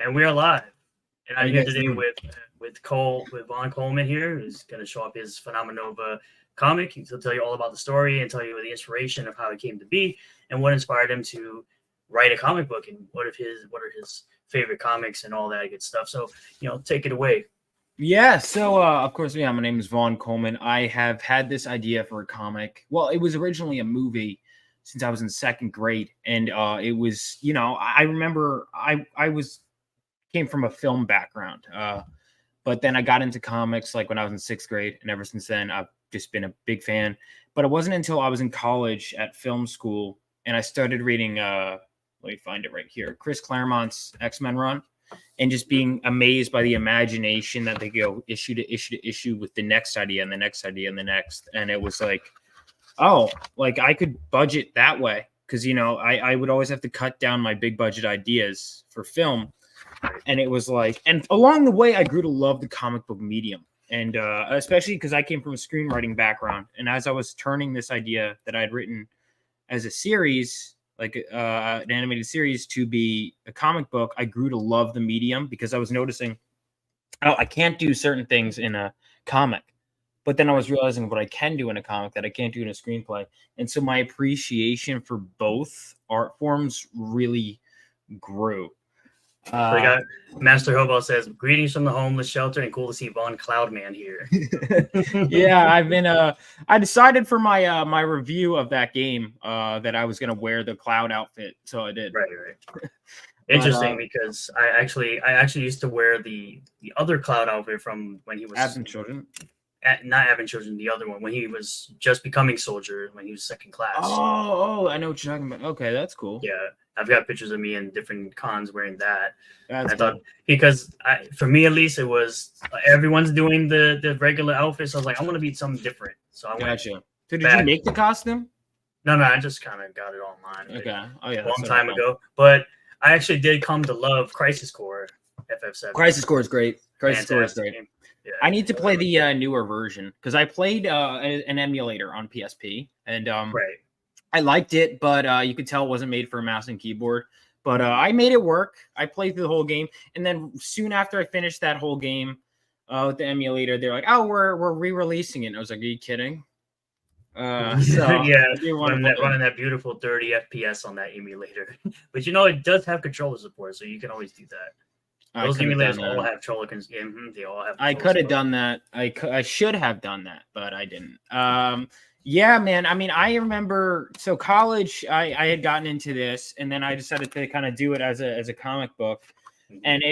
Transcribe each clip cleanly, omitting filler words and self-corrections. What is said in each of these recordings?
And we're live. And How I'm you here guys today doing? with Vaughn Coleman here, who's going to show up his PHENOMENOVA comic. He'll tell you all about the story and tell you the inspiration of how it came to be and what inspired him to write a comic book and what are his favorite comics and all that good stuff. So, take it away. Yeah, so of course, yeah, my name is Vaughn Coleman. I have had this idea for a comic. Well, it was originally a movie since I was in second grade, and it was, I remember I was came from a film background, but then I got into comics like when I was in sixth grade, and ever since then I've just been a big fan. But it wasn't until I was in college at film school and I started reading. Let me find it right here. Chris Claremont's X-Men run. And just being amazed by the imagination that they go issue to issue to issue with the next idea and the next idea and the next. And it was like, oh, like I could budget that way. Because, I would always have to cut down my big budget ideas for film. And it was like, and along the way, I grew to love the comic book medium. And especially because I came from a screenwriting background. And as I was turning this idea that I had written as a series, like an animated series, to be a comic book, I grew to love the medium because I was noticing, oh, I can't do certain things in a comic. But then I was realizing what I can do in a comic that I can't do in a screenplay. And so my appreciation for both art forms really grew. Master Hobo says, "Greetings from the homeless shelter, and cool to see Vaughn Cloudman here." Yeah, I've been. I decided for my my review of that game that I was gonna wear the Cloud outfit, so I did. Right. Interesting, because I actually used to wear the other Cloud outfit from when he was Advent Children. Not Advent Children, the other one, when he was just becoming soldier, when he was second class. Oh, I know what you're talking about. Okay, that's cool. Yeah, I've got pictures of me in different cons wearing that. That's I thought, because for me at least, it was everyone's doing the regular outfits. So I was like, I want to be something different. So I gotcha. So did you make the costume? No, I just kind of got it online. Okay. Oh yeah, a long time ago. But I actually did come to love Crisis Core FF7. Crisis Core is great. Crisis Core is great. Yeah, I need to play the newer version because I played an emulator on PSP and right. I liked it, but you could tell it wasn't made for a mouse and keyboard. But I made it work. I played through the whole game, and then soon after I finished that whole game with the emulator, they're like, "Oh, we're re-releasing it." And I was like, "Are you kidding?" So yeah, running that beautiful 30 FPS on that emulator. But it does have controller support, so you can always do that. Those emulators all have controller. They all have. I could have done that. I should have done that, but I didn't. Yeah, man. I mean, I remember. So college, I had gotten into this, and then I decided to kind of do it as a comic book, and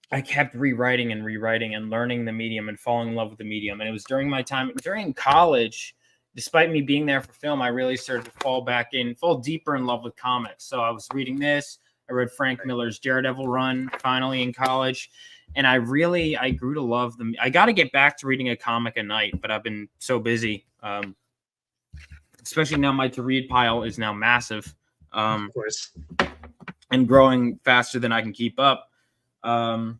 I kept rewriting and learning the medium and falling in love with the medium. And it was during my time during college, despite me being there for film, I really started to fall deeper in love with comics. So I was reading this. I read Frank Miller's Daredevil run finally in college, and I grew to love them. I got to get back to reading a comic a night, but I've been so busy, especially now my to-read pile is now massive, of course, and growing faster than I can keep up. But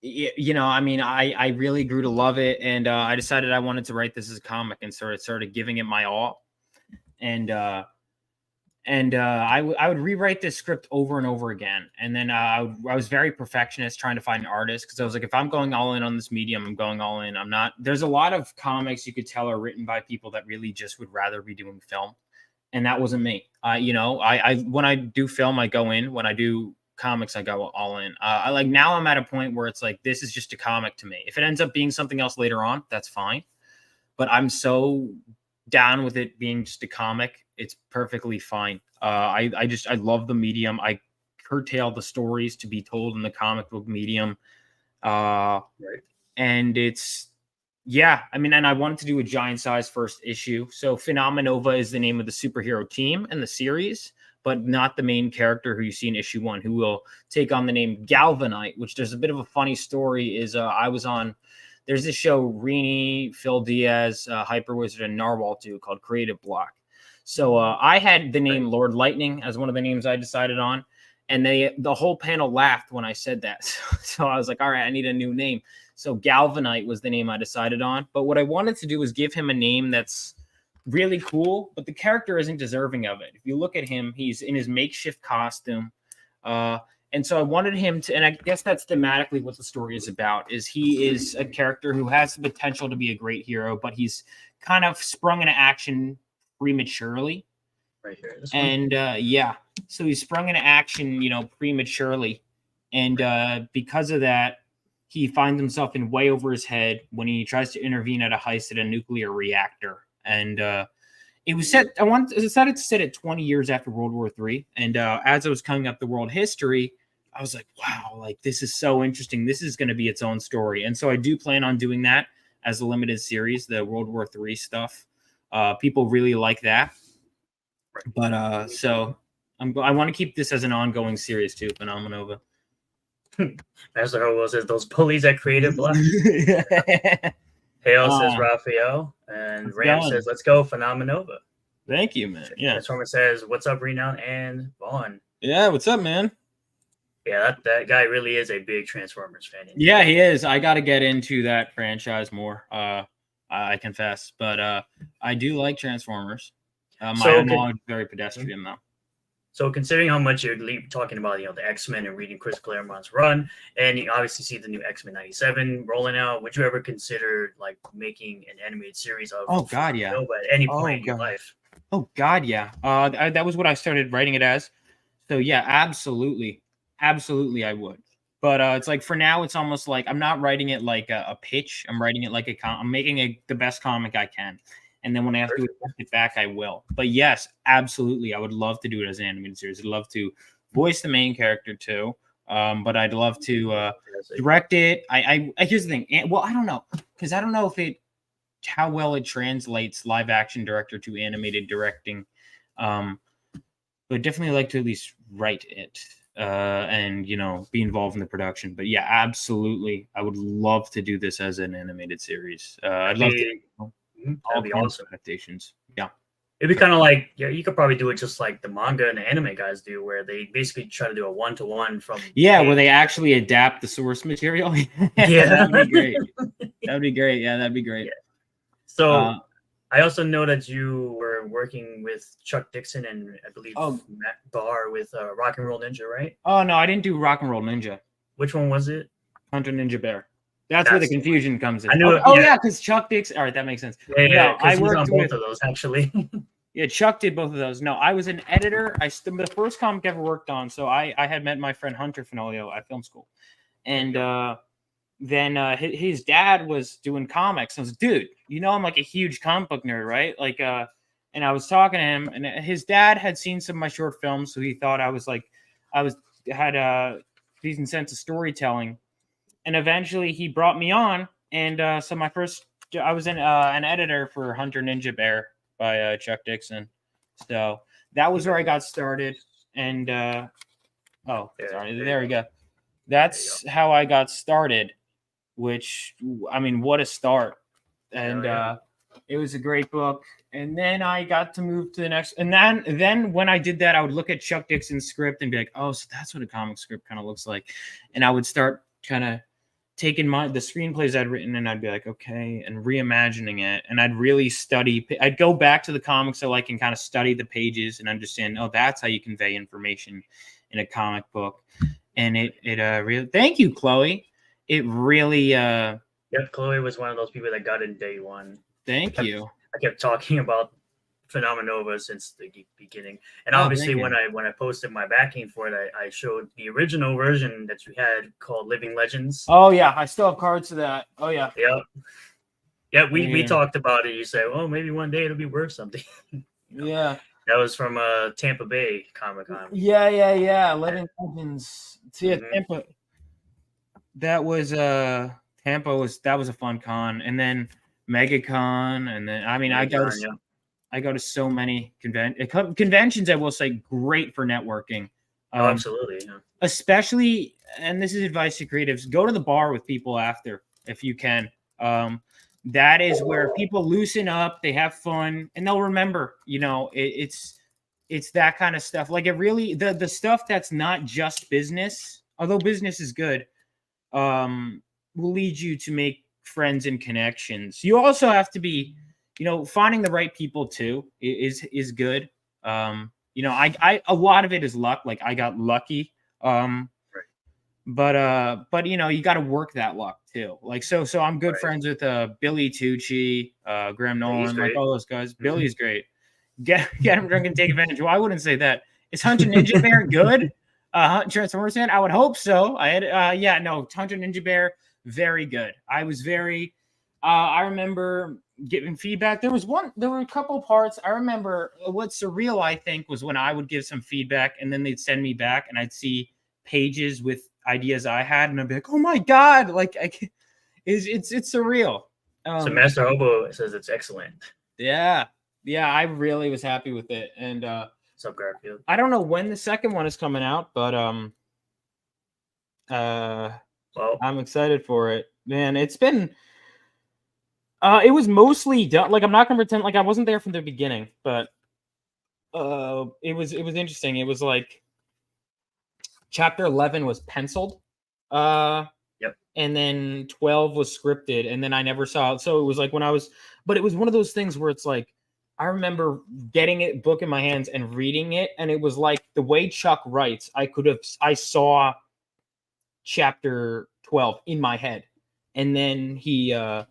I mean, I really grew to love it, and I decided I wanted to write this as a comic and started giving it my all, and I would rewrite this script over and over again. And then I was very perfectionist trying to find an artist because I was like, if I'm going all in on this medium, I'm going all in. I'm not. There's a lot of comics you could tell are written by people that really just would rather be doing film. And that wasn't me. I when I do film, I go in. When I do comics, I go all in. Now I'm at a point where it's like, this is just a comic to me. If it ends up being something else later on, that's fine. But I'm so down with it being just a comic. It's perfectly fine. I love the medium. I curtail the stories to be told in the comic book medium. Right. And it's, yeah, I mean, and I wanted to do a giant size first issue. So PHENOMENOVA is the name of the superhero team in the series, but not the main character who you see in issue 1, who will take on the name Galvanite, which there's a bit of a funny story is I was on, there's this show, Rini, Phil Diaz, Hyper Wizard, and Narwhal 2 called Creative Block. So I had the name Lord Lightning as one of the names I decided on. And the whole panel laughed when I said that. So I was like, all right, I need a new name. So Galvanite was the name I decided on. But what I wanted to do was give him a name that's really cool, but the character isn't deserving of it. If you look at him, he's in his makeshift costume. And so I wanted him to, and I guess that's thematically what the story is about, is he is a character who has the potential to be a great hero, but he's kind of sprung into action prematurely. Right here. And yeah, so he's sprung into action, prematurely. And because of that, he finds himself in way over his head when he tries to intervene at a heist at a nuclear reactor. And it was set, I decided to set it 20 years after World War III. And as I was coming up the world history, I was like, wow, like this is so interesting. This is going to be its own story. And so I do plan on doing that as a limited series, the World War III stuff. People really like that. But so I want to keep this as an ongoing series too, PHENOMENOVA. Master Hobo says those bullies that created Black. Hale says Raphael, and Ram says, "Let's go, PHENOMENOVA." Thank you, man. Yeah. Transformer says, "What's up, Renown and Vaughn?" Yeah, what's up, man? Yeah, that guy really is a big Transformers fan. Yeah, he is. I got to get into that franchise more. I confess, but I do like Transformers. My knowledge is very pedestrian, though. So considering how much you're talking about, the X-Men and reading Chris Claremont's run, and you obviously see the new X-Men 97 rolling out, would you ever consider like making an animated series of God, yeah. at any point in your life? Oh God, yeah. That was what I started writing it as. So yeah, absolutely. Absolutely I would. But it's like for now it's almost like I'm not writing it like a pitch. I'm writing it like I'm making the best comic I can. And then when I have to adapt it back, I will. But yes, absolutely. I would love to do it as an animated series. I'd love to voice the main character too. But I'd love to direct it. I here's the thing. Well, I don't know. Because I don't know how well it translates live action director to animated directing. But definitely like to at least write it and be involved in the production. But yeah, absolutely. I would love to do this as an animated series. I'd love to. That'd be awesome. Adaptations. Yeah. It'd be kind of like, you could probably do it just like the manga and the anime guys do, where they basically try to do a one-to-one from. Yeah, where they actually adapt the source material. Yeah, that'd be great. That'd be great. Yeah, that'd be great. Yeah. So I also know that you were working with Chuck Dixon and I believe Matt Barr with Rock and Roll Ninja, right? Oh no, I didn't do Rock and Roll Ninja. Which one was it? Hunter Ninja Bear. That's where the confusion comes in. I knew yeah, because Chuck Dixon. All right, that makes sense. Yeah, I worked on both of those actually. Yeah, Chuck did both of those. No, I was an editor. The first comic I ever worked on. So I had met my friend Hunter Fenoglio at film school, and then his dad was doing comics. I was like, dude, I'm like a huge comic book nerd, right? Like, and I was talking to him, and his dad had seen some of my short films, so he thought I had a decent sense of storytelling. And eventually he brought me on. And so I was an editor for Hunter Ninja Bear by Chuck Dixon. So that was where I got started. And there we go. That's how I got started, which, I mean, what a start. And it was a great book. And then I got to move to the next. And then when I did that, I would look at Chuck Dixon's script and be like, oh, so that's what a comic script kind of looks like. And I would start kind of taking the screenplays I'd written and I'd be like, okay, and reimagining it. And I'd really I'd go back to the comics so I can kind of study the pages and understand, that's how you convey information in a comic book. And it really, thank you, Chloe. It really, Yep, Chloe was one of those people that got in day one. Thank you. I kept talking about PHENOMENOVA since the beginning, and obviously when I posted my backing for it, I showed the original version that you had called Living Legends. Oh yeah, I still have cards to that. Oh yeah. Yeah. We talked about it. You said, well, maybe one day it'll be worth something. Yeah. That was from Tampa Bay Comic-Con. Yeah. Living Legends. See, Tampa. That was Tampa was a fun con, and then MegaCon, and then I go to so many conventions. I will say, great for networking. Absolutely, yeah. Especially, and this is advice to creatives: go to the bar with people after, if you can. That is where people loosen up, they have fun, and they'll remember. It's that kind of stuff. Like it really, the stuff that's not just business, although business is good, will lead you to make friends and connections. You also have to be, finding the right people too is good. A lot of it is luck. Like I got lucky Right. But you know, you got to work that luck too. Like so I'm good Right. friends with Billy Tucci, Graham Yeah, he's Nolan, like great. all those guys. Mhm. Billy's great. Get him drunk and take advantage. Well, I wouldn't say that. Is Hunter Ninja Bear good? Transformers fan? I would hope so. I had Hunter Ninja Bear, very good. I was very I remember giving feedback. There were a couple parts. I remember what's surreal, I think, was when I would give some feedback and then they'd send me back and I'd see pages with ideas I had, and I'd be like, oh my God, like it's surreal. So Master Hobo says it's excellent. Yeah. Yeah, I really was happy with it. And What's up, Garfield? I don't know when the second one is coming out, but Well, I'm excited for it. Man, it's been it was mostly done. Like I'm not gonna pretend like I wasn't there from the beginning, but it was interesting. It was like chapter 11 was penciled. Yep. And then 12 was scripted, and then I never saw it. So it was like but it was one of those things where it's like I remember getting it book in my hands and reading it, and it was like the way Chuck writes, I saw chapter 12 in my head. And then I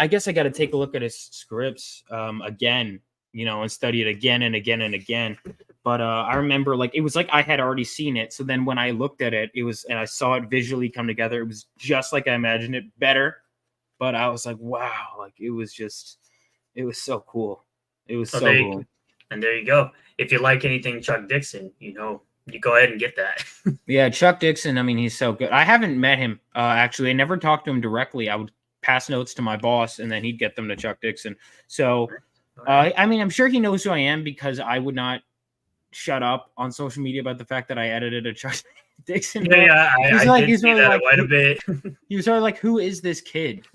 guess I got to take a look at his scripts again, you know, and study it again and again and again. But I remember like it was like I had already seen it. So then when I looked at it, and I saw it visually come together, it was just like I imagined it, better. But I was like, wow, like it was so cool. It was so cool. And there you go. If you like anything Chuck Dixon, you know, you go ahead and get that. Yeah, Chuck Dixon, I mean, he's so good. I haven't met him, actually. I never talked to him directly. I would pass notes to my boss, and then he'd get them to Chuck Dixon. So, I mean, I'm sure he knows who I am because I would not shut up on social media about the fact that I edited a Chuck Dixon. Yeah, I did see that quite a bit. He was sort of like, who is this kid?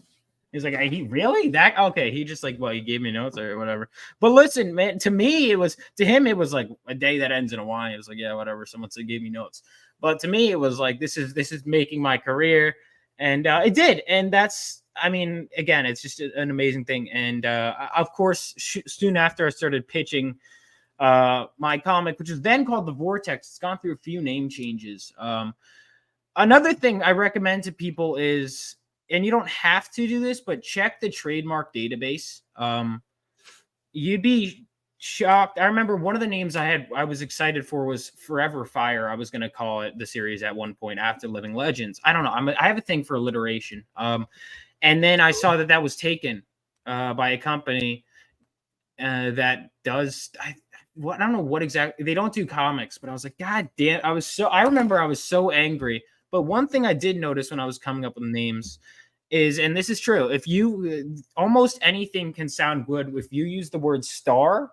He's like, he really that okay? He just like, well, he gave me notes or whatever. But listen, man, to him it was like a day that ends in a Y. It was like, yeah, whatever. Someone said gave me notes, but to me it was like this is making my career, and it did. And that's, I mean, again, it's just an amazing thing. And of course, soon after I started pitching my comic, which was then called The Vortex. It's gone through a few name changes. Another thing I recommend to people is, and you don't have to do this, but check the trademark database. You'd be shocked. I remember one of the names I was excited for was Forever Fire. I was going to call it the series at one point after Living Legends. I don't know. I have a thing for alliteration. And then I saw that was taken by a company that does, I don't know what exactly, they don't do comics, but I was like, God damn, I remember I was so angry. But one thing I did notice when I was coming up with names is, and this is true, if you, almost anything can sound good if you use the word star,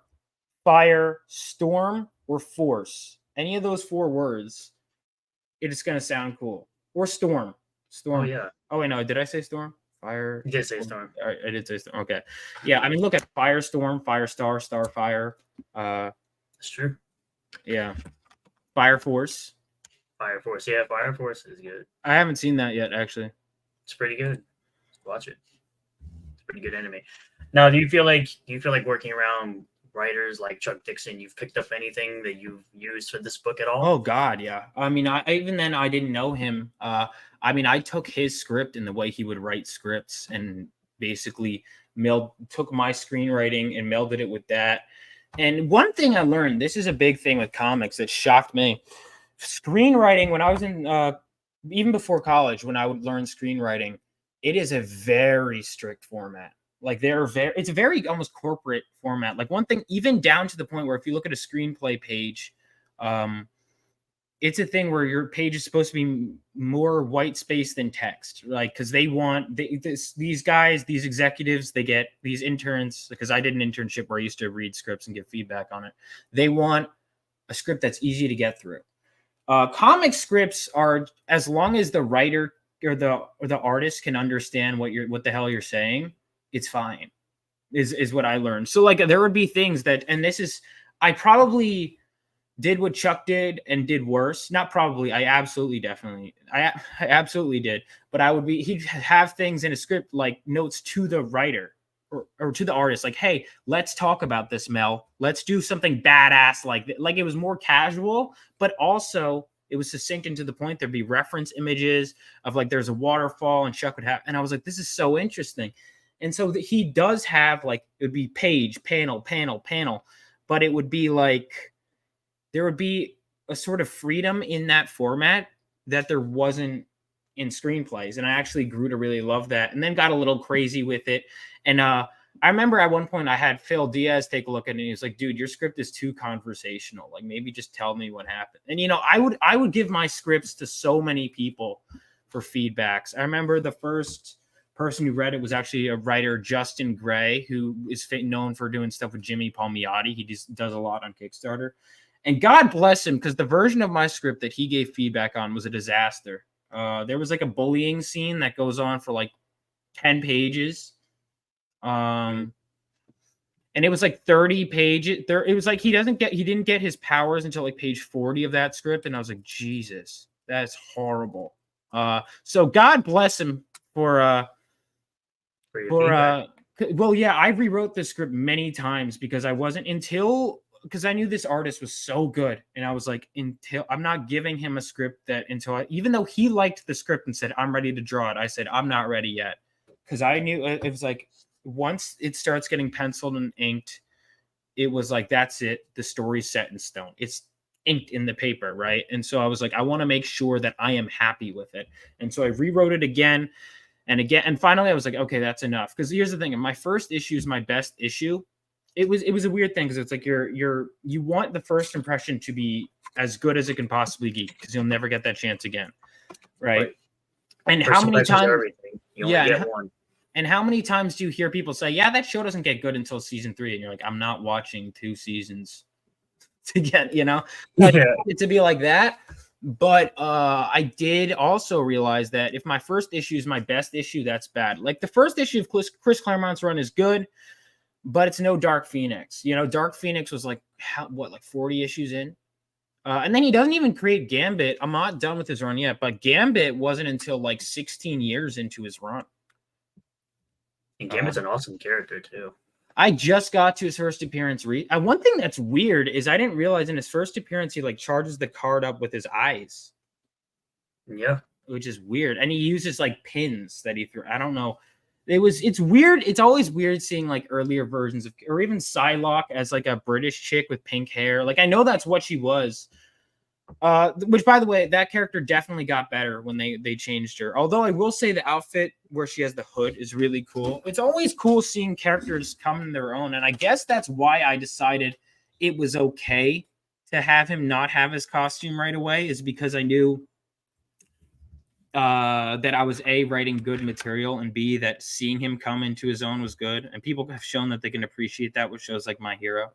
fire, storm, or force. Any of those four words, it is going to sound cool. Or storm. Oh, yeah. Oh, wait, no, did I say storm? Fire. You did say storm. I did say storm. Okay. Yeah, I mean, look at firestorm, firestar, starfire. That's true. Yeah. Fire Force. Fire Force. Yeah, Fire Force is good. I haven't seen that yet, actually. It's pretty good. Watch it. It's pretty good anime. Now, do you feel like working around writers like Chuck Dixon, you've picked up anything that you've used for this book at all? Oh God, yeah. I mean, even then I didn't know him. I mean, I took his script and the way he would write scripts and basically took my screenwriting and melded it with that. And one thing I learned, this is a big thing with comics that shocked me. Screenwriting, when I was in, even before college, when I would learn screenwriting, it is a very strict format. Like it's a very almost corporate format. Like one thing, even down to the point where if you look at a screenplay page, it's a thing where your page is supposed to be more white space than text, like, because they want these guys, these executives, they get these interns, because I did an internship where I used to read scripts and give feedback on it. They want a script that's easy to get through. Comic scripts are, as long as the writer or the artist can understand what the hell you're saying, it's fine, is what I learned. So like there would be things that, and this is, I probably did what Chuck did and did worse. Not probably, I absolutely did. But he'd have things in a script like notes to the writer or to the artist, like, hey, let's talk about this, Mel. Let's do something badass like it was more casual, but also it was succinct and to the point. There'd be reference images of like there's a waterfall and Chuck would have, and I was like, this is so interesting. And so he does have like, it would be page, panel, panel, panel, but it would be like there would be a sort of freedom in that format that there wasn't in screenplays. And I actually grew to really love that, and then got a little crazy with it. And I remember at one point I had Phil Diaz take a look at it, and he was like, dude, your script is too conversational. Like, maybe just tell me what happened. And, you know, I would give my scripts to so many people for feedbacks. I remember the first person who read it was actually a writer, Justin Gray, who is known for doing stuff with Jimmy Palmiotti. He just does a lot on Kickstarter. And God bless him, because the version of my script that he gave feedback on was a disaster. There was like a bullying scene that goes on for like 10 pages. And it was like 30 pages. It was like he didn't get his powers until like page 40 of that script. And I was like, Jesus, that's horrible. So God bless him for well, yeah, I rewrote this script many times because I knew this artist was so good. And I was like, I'm not giving him a script even though he liked the script and said, I'm ready to draw it, I said, I'm not ready yet. Because I knew it was like, once it starts getting penciled and inked, it was like, that's it. The story's set in stone. It's inked in the paper, right? And so I was like, I want to make sure that I am happy with it. And so I rewrote it again and again. And finally I was like, okay, that's enough. Because here's the thing. My first issue is my best issue. It was a weird thing, because it's like you want the first impression to be as good as it can possibly be, because you'll never get that chance again, right? And first how many times? You only get one. And how many times do you hear people say, "Yeah, that show doesn't get good until season 3," and you're like, "I'm not watching 2 seasons to get," it to be like that. But I did also realize that if my first issue is my best issue, that's bad. Like the first issue of Chris Claremont's run is good, but it's no Dark Phoenix. Dark Phoenix was like, like 40 issues in? And then he doesn't even create Gambit. I'm not done with his run yet, but Gambit wasn't until like 16 years into his run. And Gambit's an awesome character, too. I just got to his first appearance. One thing that's weird is I didn't realize in his first appearance, he like charges the card up with his eyes. Yeah. Which is weird. And he uses like pins that he threw. I don't know. It's weird. It's always weird seeing like earlier versions or even Psylocke as like a British chick with pink hair. Like, I know that's what she was. Which, by the way, that character definitely got better when they changed her. Although I will say the outfit where she has the hood is really cool. It's always cool seeing characters come in their own. And I guess that's why I decided it was okay to have him not have his costume right away, is because I knew that I was A, writing good material, and B, that seeing him come into his own was good. And people have shown that they can appreciate that with shows like My Hero.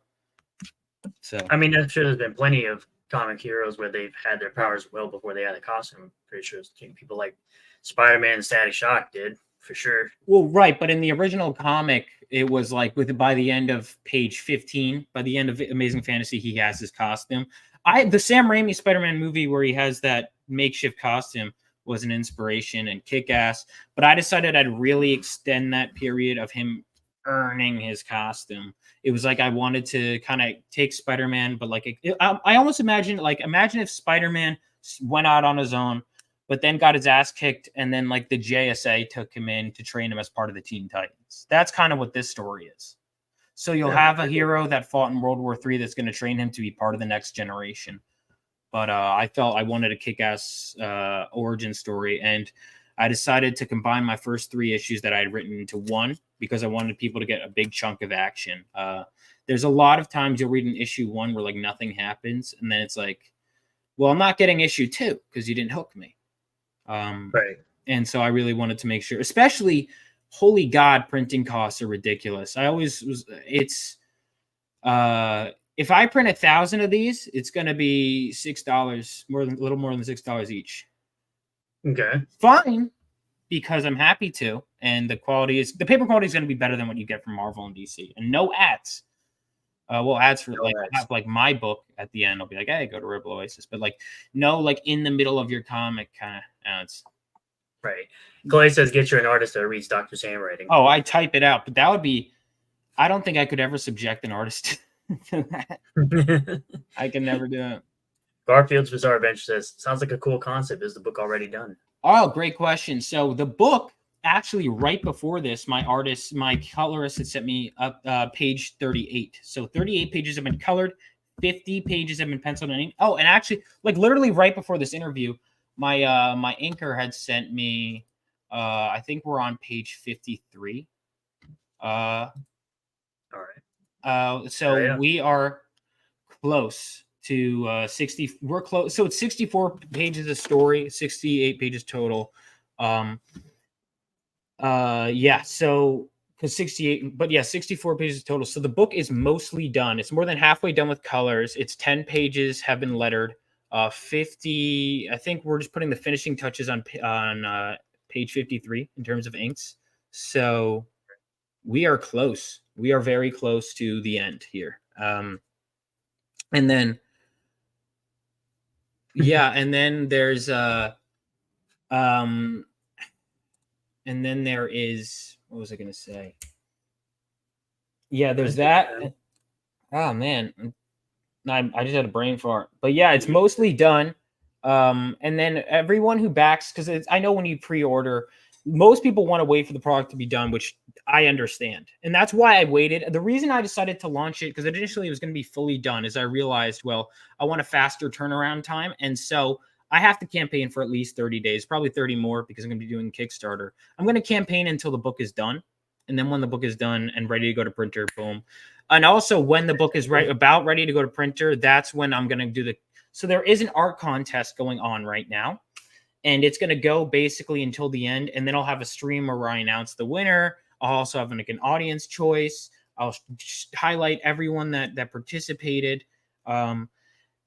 So, I mean, I'm sure there's been plenty of comic heroes where they've had their powers well before they had a costume. I'm pretty sure people like Spider-Man and Static Shock did, for sure. Well, right, but in the original comic, it was like by the end of page 15, by the end of Amazing Fantasy, he has his costume. The Sam Raimi Spider-Man movie where he has that makeshift costume was an inspiration and kick-ass, but I decided I'd really extend that period of him earning his costume. It was like I wanted to kind of take Spider-Man, but like I almost imagine if Spider-Man went out on his own, but then got his ass kicked, and then like the JSA took him in to train him as part of the Teen Titans. That's kind of what this story is. So you'll have a hero that fought in World War III that's going to train him to be part of the next generation. But I felt I wanted a kick-ass origin story, and I decided to combine my first 3 issues that I had written into one, because I wanted people to get a big chunk of action. There's a lot of times you'll read an issue 1 where like nothing happens, and then it's like, well, I'm not getting issue 2 because you didn't hook me. Right. And so I really wanted to make sure, especially, holy God, printing costs are ridiculous. If I print 1,000 of these, it's going to be $6, a little more than $6 each. Okay. Fine, because I'm happy to, and the paper quality is going to be better than what you get from Marvel and DC, and no ads. Ads for have like my book at the end. I'll be like, hey, go to Rebel Oasis, but like no, like in the middle of your comic kind of ads. Right. Clay says, get you an artist that reads Doctor's handwriting. Oh, I type it out, but that would be. I don't think I could ever subject an artist to that. I can never do it. Garfield's Bizarre Adventure says, sounds like a cool concept. Is the book already done? Oh, great question. So the book, actually, right before this, my colorist had sent me up page 38. So 38 pages have been colored, 50 pages have been penciled in. Oh, and actually, like literally right before this interview, my inker had sent me. I think we're on page 53. All right. So we are close to 60. We're close. So it's 64 pages of story, 68 pages total. Yeah. So because 68, but yeah, 64 pages total. So the book is mostly done. It's more than halfway done with colors. It's 10 pages have been lettered. 50. I think we're just putting the finishing touches on page 53 in terms of inks. So we are close. We are very close to the end here. And then, yeah, and then there's and then there is, what was I gonna say? Yeah, there's that. Oh man, I just had a brain fart. But yeah, it's mostly done. And then everyone who backs, because I know when you pre-order, most people want to wait for the product to be done, which I understand. And that's why I waited. The reason I decided to launch it, because initially it was going to be fully done, is I realized, well, I want a faster turnaround time. And so I have to campaign for at least 30 days, probably 30 more, because I'm going to be doing Kickstarter. I'm going to campaign until the book is done. And then when the book is done and ready to go to printer, boom. And also when the book is about ready to go to printer, that's when I'm going to do so there is an art contest going on right now. And it's going to go basically until the end. And then I'll have a stream where I announce the winner. I'll also have an audience choice. I'll highlight everyone that participated. So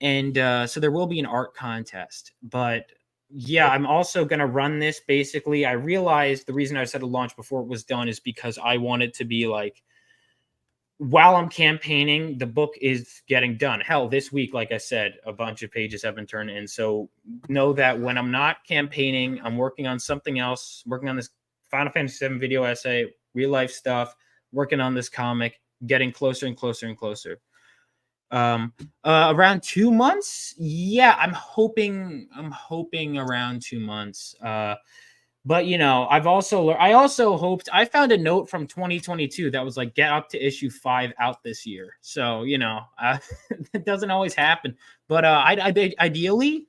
there will be an art contest. But yeah, I'm also going to run this. Basically, I realized the reason I said to launch before it was done is because I wanted to be like, while I'm campaigning, the book is getting done. Hell, this week, like I said, a bunch of pages have been turned in. So know that when I'm not campaigning, I'm working on something else, working on this Final Fantasy VII video essay, real life stuff, working on this comic, getting closer and closer and closer. Around 2 months. Yeah, I'm hoping around 2 months. But you know, I also hoped, I found a note from 2022 that was like, get up to issue 5 out this year. So, you know, it doesn't always happen, but ideally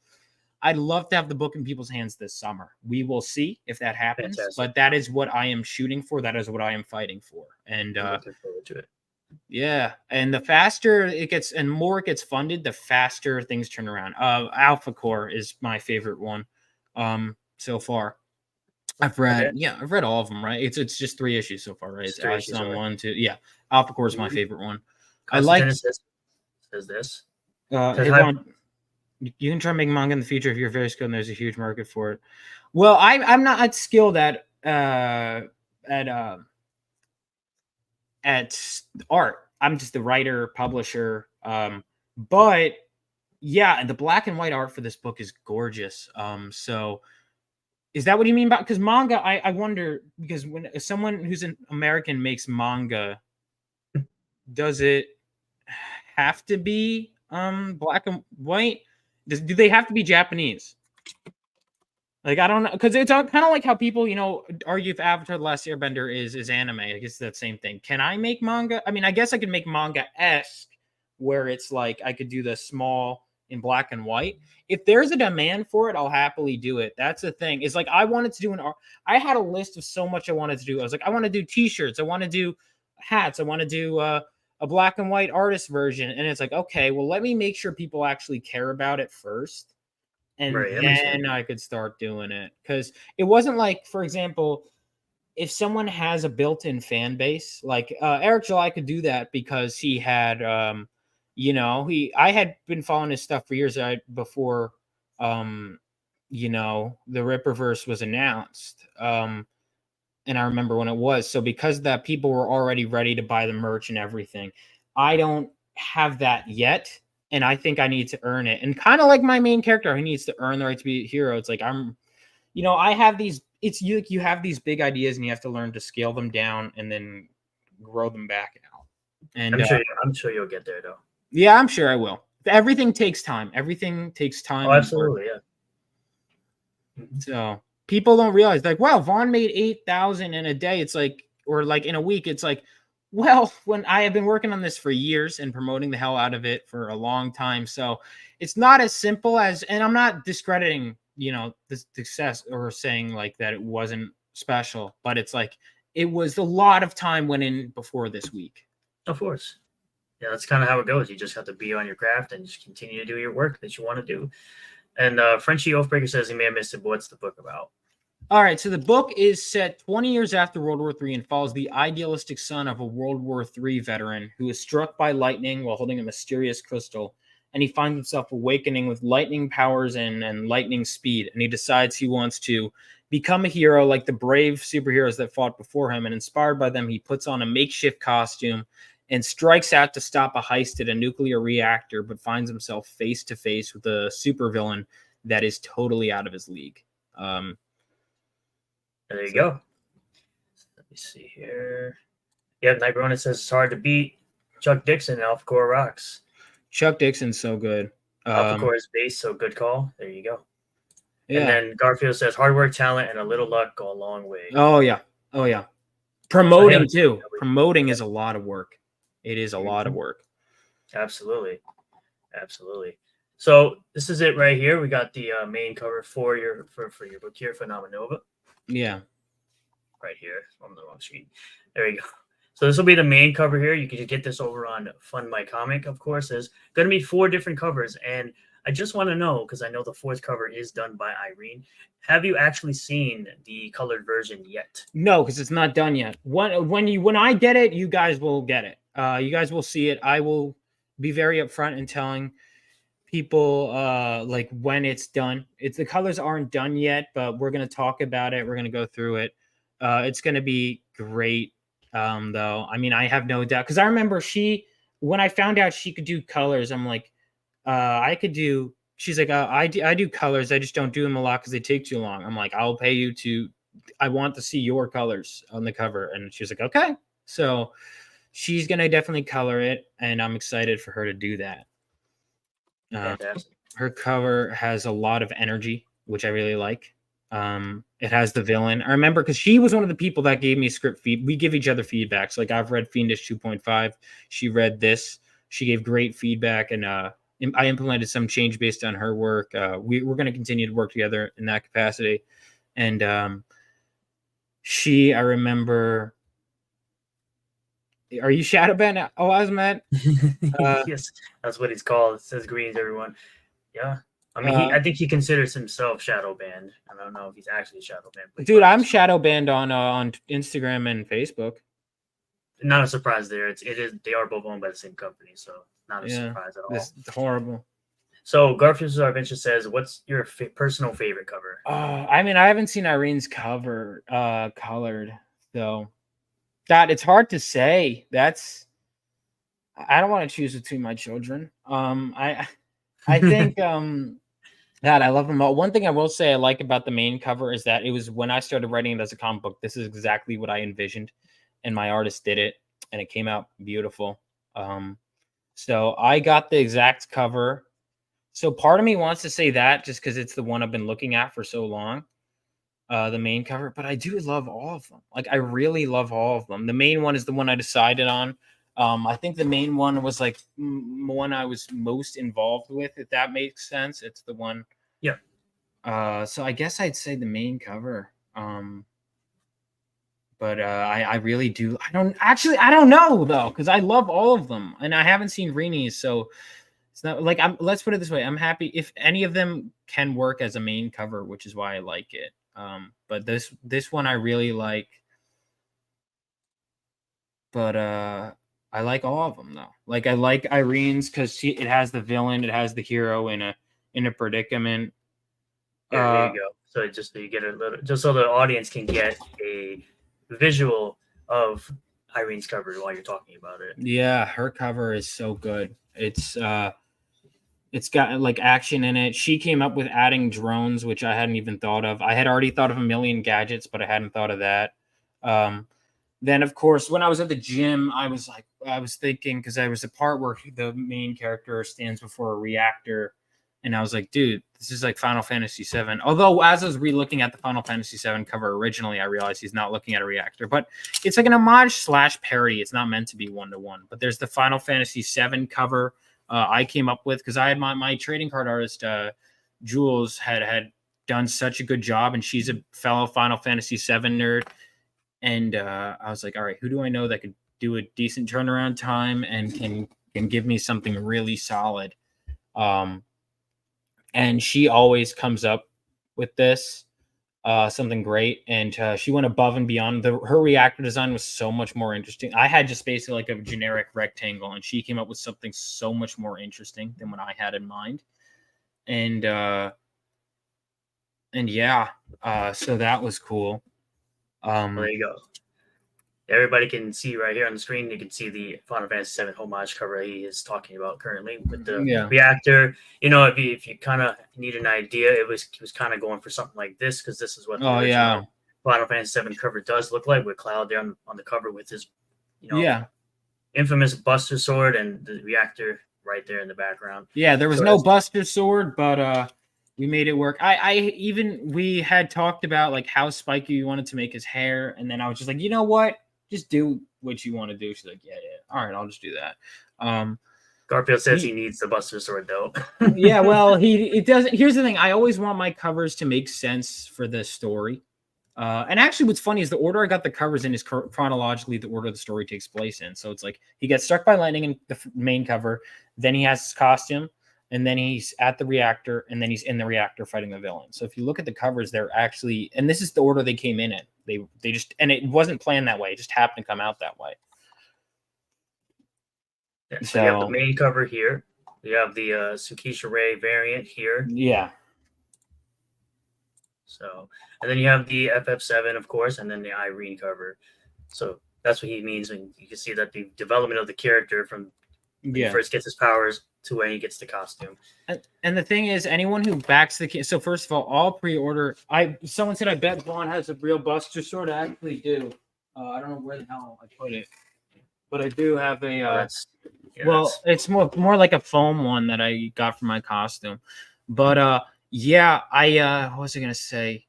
I'd love to have the book in people's hands this summer. We will see if that happens. Fantastic. But that is what I am shooting for. That is what I am fighting for. And I'm looking forward to it. Yeah, and the faster it gets and more it gets funded, the faster things turn around. Alpha Core is my favorite one so far. I've read all of them, right? It's just 3 issues so far, right? It's on 1, 2. Yeah, Alpha Core is my favorite one. I like says this. Hey, Vaughn, you can try making manga in the future if you're very skilled and there's a huge market for it. Well, I'm not skilled at art. I'm just the writer, publisher. But yeah, the black and white art for this book is gorgeous. So is that what you mean by? Because manga, I wonder, because when someone who's an American makes manga, does it have to be black and white? Do they have to be Japanese? Like, I don't know, because it's kind of like how people, you know, argue if Avatar: The Last Airbender is anime. I guess that same thing. Can I make manga? I mean, I guess I could make manga-esque, where it's like I could do the small in black and white. If there's a demand for it, I'll happily do it. That's the thing. It's like I wanted to do I had a list of so much I wanted to do. I was like, I want to do T-shirts. I want to do hats. I want to do a black and white artist version. And it's like, okay, well, let me make sure people actually care about it first. And then I could start doing it. Because it wasn't like, for example, if someone has a built-in fan base, like Eric July could do that because he had, you know, I had been following his stuff for years before, you know, the Ripperverse was announced. And I remember when it was. So because of that, people were already ready to buy the merch and everything. I don't have that yet. And I think I need to earn it. And kind of like my main character, who needs to earn the right to be a hero. It's like you know, I have these it's you have these big ideas and you have to learn to scale them down and then grow them back out. And I'm sure you'll get there though. yeah, I'm sure I will. Everything takes time. Everything takes time. Oh, absolutely, yeah. So people don't realize, like, wow, Vaughn made 8,000 in a day. It's like, or like in a week. It's like, well, when I have been working on this for years and promoting the hell out of it for a long time, so it's not as simple as. And I'm not discrediting, the success or saying like that it wasn't special, but it's like it was a lot of time went in before this week. Of course. Yeah, that's kind of how it goes. You just have to be on your craft and just continue to do your work that you want to do. And Frenchie Oathbreaker says he may have missed it, but what's the book about? All right, so the book is set 20 years after World War III and follows the idealistic son of a World War III veteran who is struck by lightning while holding a mysterious crystal, and he finds himself awakening with lightning powers and lightning speed, and he decides he wants to become a hero like the brave superheroes that fought before him, and inspired by them, he puts on a makeshift costume and strikes out to stop a heist at a nuclear reactor, but finds himself face to face with a supervillain that is totally out of his league. There you go. Let me see here. Yeah, Nightbrona says it's hard to beat Chuck Dixon and Alpha Core rocks. Chuck Dixon's so good. Alpha Core is base, so good call. There you go. Yeah. And then Garfield says hard work, talent, and a little luck go a long way. Oh yeah. Promoting too. Promoting is a lot of work. It is a lot of work. Absolutely. So this is it right here. We got the main cover for your book here, PHENOMENOVA. Yeah. Right here. I'm on the wrong screen. There you go. So this will be the main cover here. You can just get this over on Fund My Comic, of course. There's going to be 4 different covers. And I just want to know, because I know the 4th cover is done by Irene. Have you actually seen the colored version yet? No, because it's not done yet. When I get it, you guys will get it. You guys will see it. I will be very upfront in telling people like when it's done. The colors aren't done yet, but we're going to talk about it. We're going to go through it. It's going to be great. Though, I mean, I have no doubt, because I remember when I found out she could do colors, I'm like, I could do. She's like, I do colors. I just don't do them a lot because they take too long. I'm like, I'll pay you to. I want to see your colors on the cover, and she's like, okay. So she's gonna definitely color it, and I'm excited for her to do that. Her cover has a lot of energy, which I really like. It has the villain. I remember because she was one of the people that gave me script feed. We give each other feedback. So like I've read Fiendish 2.5. She read this. She gave great feedback, and I implemented some change based on her work. We're going to continue to work together in that capacity. And I remember. Are you Shadowban? Oh, Osman? Yes, that's what he's called. It says greens, everyone. Yeah. I mean, I think he considers himself shadow banned. I don't know if he's actually shadow banned. Dude, I'm shadow banned on Instagram and Facebook. Not a surprise there. It is. They are both owned by the same company, so not a surprise at all. This is horrible. So Garfield's Adventure says, "What's your personal favorite cover?" I mean, I haven't seen Irene's cover colored, though. That it's hard to say. I don't want to choose between my children. I think God, I love them all. One thing I will say I like about the main cover is that it was when I started writing it as a comic book, this is exactly what I envisioned, and my artist did it, and it came out beautiful. So I got the exact cover. So part of me wants to say that just because it's the one I've been looking at for so long, the main cover, but I do love all of them. Like I really love all of them. The main one is the one I decided on. I think the main one was like one I was most involved with, if that makes sense. It's the one. Yeah. So I guess I'd say the main cover. But I really do. I don't know though, because I love all of them, and I haven't seen Reenie's, so it's not like let's put it this way. I'm happy if any of them can work as a main cover, which is why I like it. But this one I really like. But I like all of them though. Like I like Irene's because it has the villain, it has the hero in a predicament. There you go. So just so you get a little, just so the audience can get a visual of Irene's cover while you're talking about it. Yeah, her cover is so good. It's It's got like action in it. She came up with adding drones, which I hadn't even thought of. I had already thought of a million gadgets, but I hadn't thought of that. Then, of course, when I was at the gym, I was thinking, because there was a part where the main character stands before a reactor, and I was like, dude, this is like Final Fantasy VII. Although, as I was re-looking at the Final Fantasy VII cover originally, I realized he's not looking at a reactor. But it's like an homage / parody. It's not meant to be one-to-one. But there's the Final Fantasy VII cover I came up with, because I had my trading card artist, Jules, had done such a good job, and she's a fellow Final Fantasy VII nerd. And I was like, all right, who do I know that could do a decent turnaround time and can give me something really solid? And she always comes up with this, something great. And she went above and beyond. Her reactor design was so much more interesting. I had just basically like a generic rectangle, and she came up with something so much more interesting than what I had in mind. And yeah, so that was cool. There you go. Everybody can see right here on the screen. You can see the Final Fantasy VII homage cover he is talking about currently with the reactor. You know, if you kind of need an idea, he was kind of going for something like this, because this is what the original Final Fantasy VII cover does look like, with Cloud there on the cover with his, infamous Buster Sword and the reactor right there in the background. Yeah, there was no Buster Sword, but we made it work. We had talked about like how spiky we wanted to make his hair, and then I was just like, you know what? Just do what you want to do. She's like, yeah. All right, I'll just do that. Garfield says he needs the Buster Sword, though. Yeah, well, it doesn't. Here's the thing. I always want my covers to make sense for the story. And actually, what's funny is the order I got the covers in is chronologically the order the story takes place in. So it's like he gets struck by lightning in the main cover, then he has his costume, and then he's at the reactor, and then he's in the reactor fighting the villain. So if you look at the covers, they're actually, and this is the order they came in. They just, and it wasn't planned that way. It just happened to come out that way. Yeah, so you have the main cover here. You have the Tsukisha Ray variant here. Yeah. So, and then you have the FF7, of course, and then the Irene cover. So that's what he means. And you can see that the development of the character from when he first gets his powers to when he gets the costume. And the thing is, anyone who backs the so first of all pre-order. Someone said I bet Vaughn has a real Buster Sword. I actually do. I don't know where the hell I put it, but I do have a. It's more like a foam one that I got for my costume. But what was I gonna say?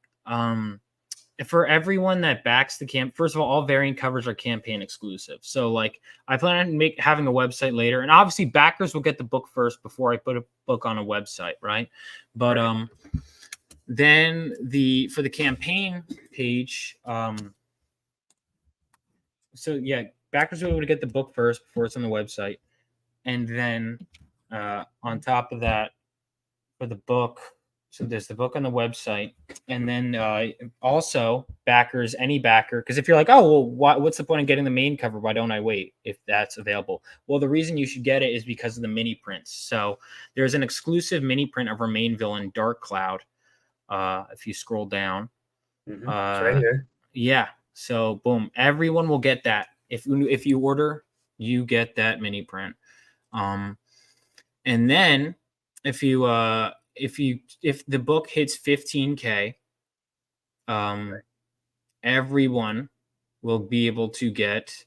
For everyone that backs the first of all variant covers are campaign exclusive. So like I plan on having a website later, and obviously backers will get the book first before I put a book on a website, right? But then for the campaign page, so yeah, backers will be able to get the book first before it's on the website, and then on top of that, for the book. So there's the book on the website, and then also backers, any backer, because if you're like, oh, well, what's the point of getting the main cover? Why don't I wait if that's available? Well, the reason you should get it is because of the mini prints. So there's an exclusive mini print of our main villain, Dark Cloud. If you scroll down, it's right here. Yeah. So boom, everyone will get that. If you order, you get that mini print. And then if the book hits 15K, everyone will be able to get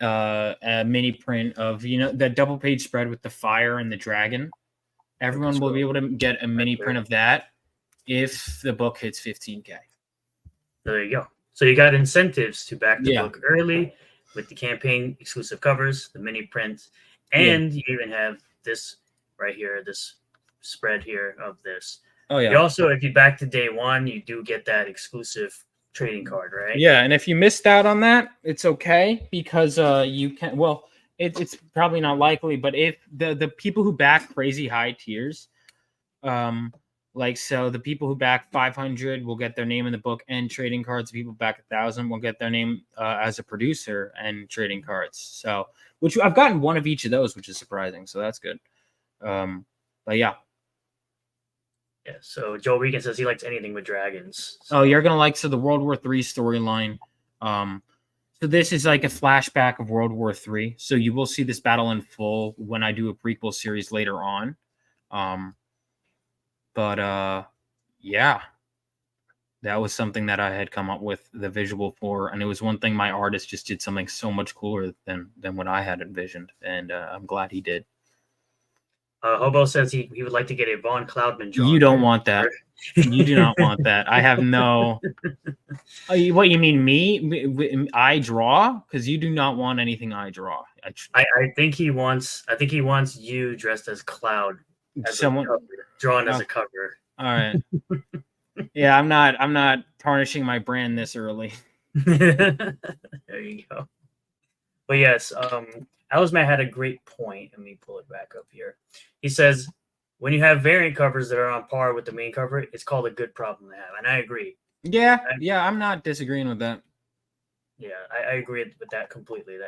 a mini print of that double page spread with the fire and the dragon. Everyone will be able to get a mini print of that if the book hits 15K. There you go. So you got incentives to back the book early with the campaign exclusive covers, the mini prints, and you even have this right here, this spread here of this. Oh yeah. You also, if you back to day one, you do get that exclusive trading card, right? Yeah, and if you missed out on that, it's okay, because you can. Well, it's probably not likely, but if the people who back crazy high tiers, so the people who back 500 will get their name in the book and trading cards. The people who back 1,000 will get their name as a producer and trading cards. So, which I've gotten one of each of those, which is surprising. So that's good. But yeah. Yeah, so Joe Regan says he likes anything with dragons. So. Oh, you're gonna like the World War III storyline. So this is like a flashback of World War III. So you will see this battle in full when I do a prequel series later on. But yeah, that was something that I had come up with the visual for, and it was one thing my artist just did something so much cooler than what I had envisioned, and I'm glad he did. Hobo says he would like to get a Vaughn Cloudman drawn. You don't want that. You do not want that. I have no. What you mean, me? I draw? Because you do not want anything I draw. I think he wants. I think he wants you dressed as Cloud, as someone a cover, drawn as a cover. All right. Yeah, I'm not tarnishing my brand this early. There you go. But yes, Alisman had a great point. Let me pull it back up here. He says, when you have variant covers that are on par with the main cover, it's called a good problem to have. And I agree. Yeah, I'm not disagreeing with that. Yeah, I agree with that completely.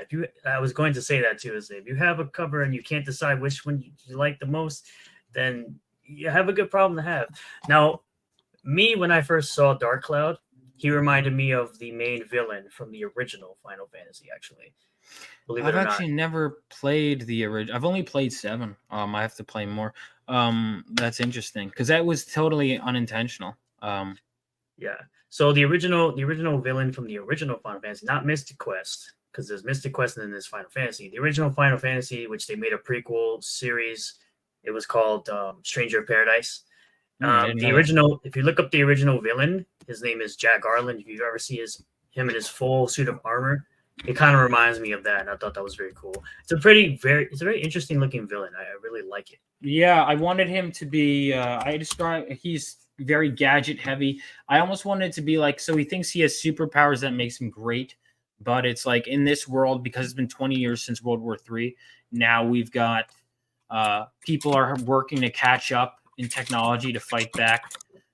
I was going to say that too, is if you have a cover and you can't decide which one you like the most, then you have a good problem to have. Now, me, when I first saw Dark Cloud, he reminded me of the main villain from the original Final Fantasy, actually. I've actually never played the original. I've only played 7. I have to play more. That's interesting because that was totally unintentional. Yeah. So the original villain from the original Final Fantasy, not Mystic Quest, because there's Mystic Quest and then there's Final Fantasy. The original Final Fantasy, which they made a prequel series, it was called Stranger of Paradise. The original, if you look up the original villain, his name is Jack Garland. If you ever see him in his full suit of armor, it kind of reminds me of that, and I thought that was very cool. It's a very interesting looking villain. I really like it. Yeah, I wanted him to be. He's very gadget heavy. I almost wanted it to be like, so he thinks he has superpowers that makes him great, but it's like in this world, because it's been 20 years since World War III. Now we've got people are working to catch up in technology to fight back.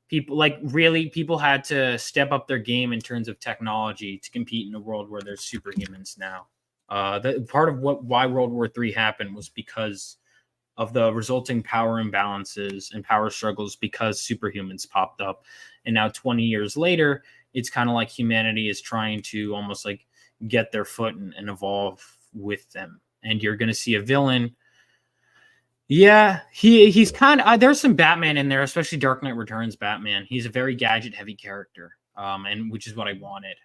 People had to step up their game in terms of technology to compete in a world where there's superhumans now. The part of why World War III happened was because of the resulting power imbalances and power struggles because superhumans popped up. And now 20 years later, it's kind of like humanity is trying to almost like get their foot and evolve with them. And you're going to see a villain. Yeah, he's kind of there's some Batman in there, especially Dark Knight Returns Batman. He's a very gadget heavy character, and which is what I wanted.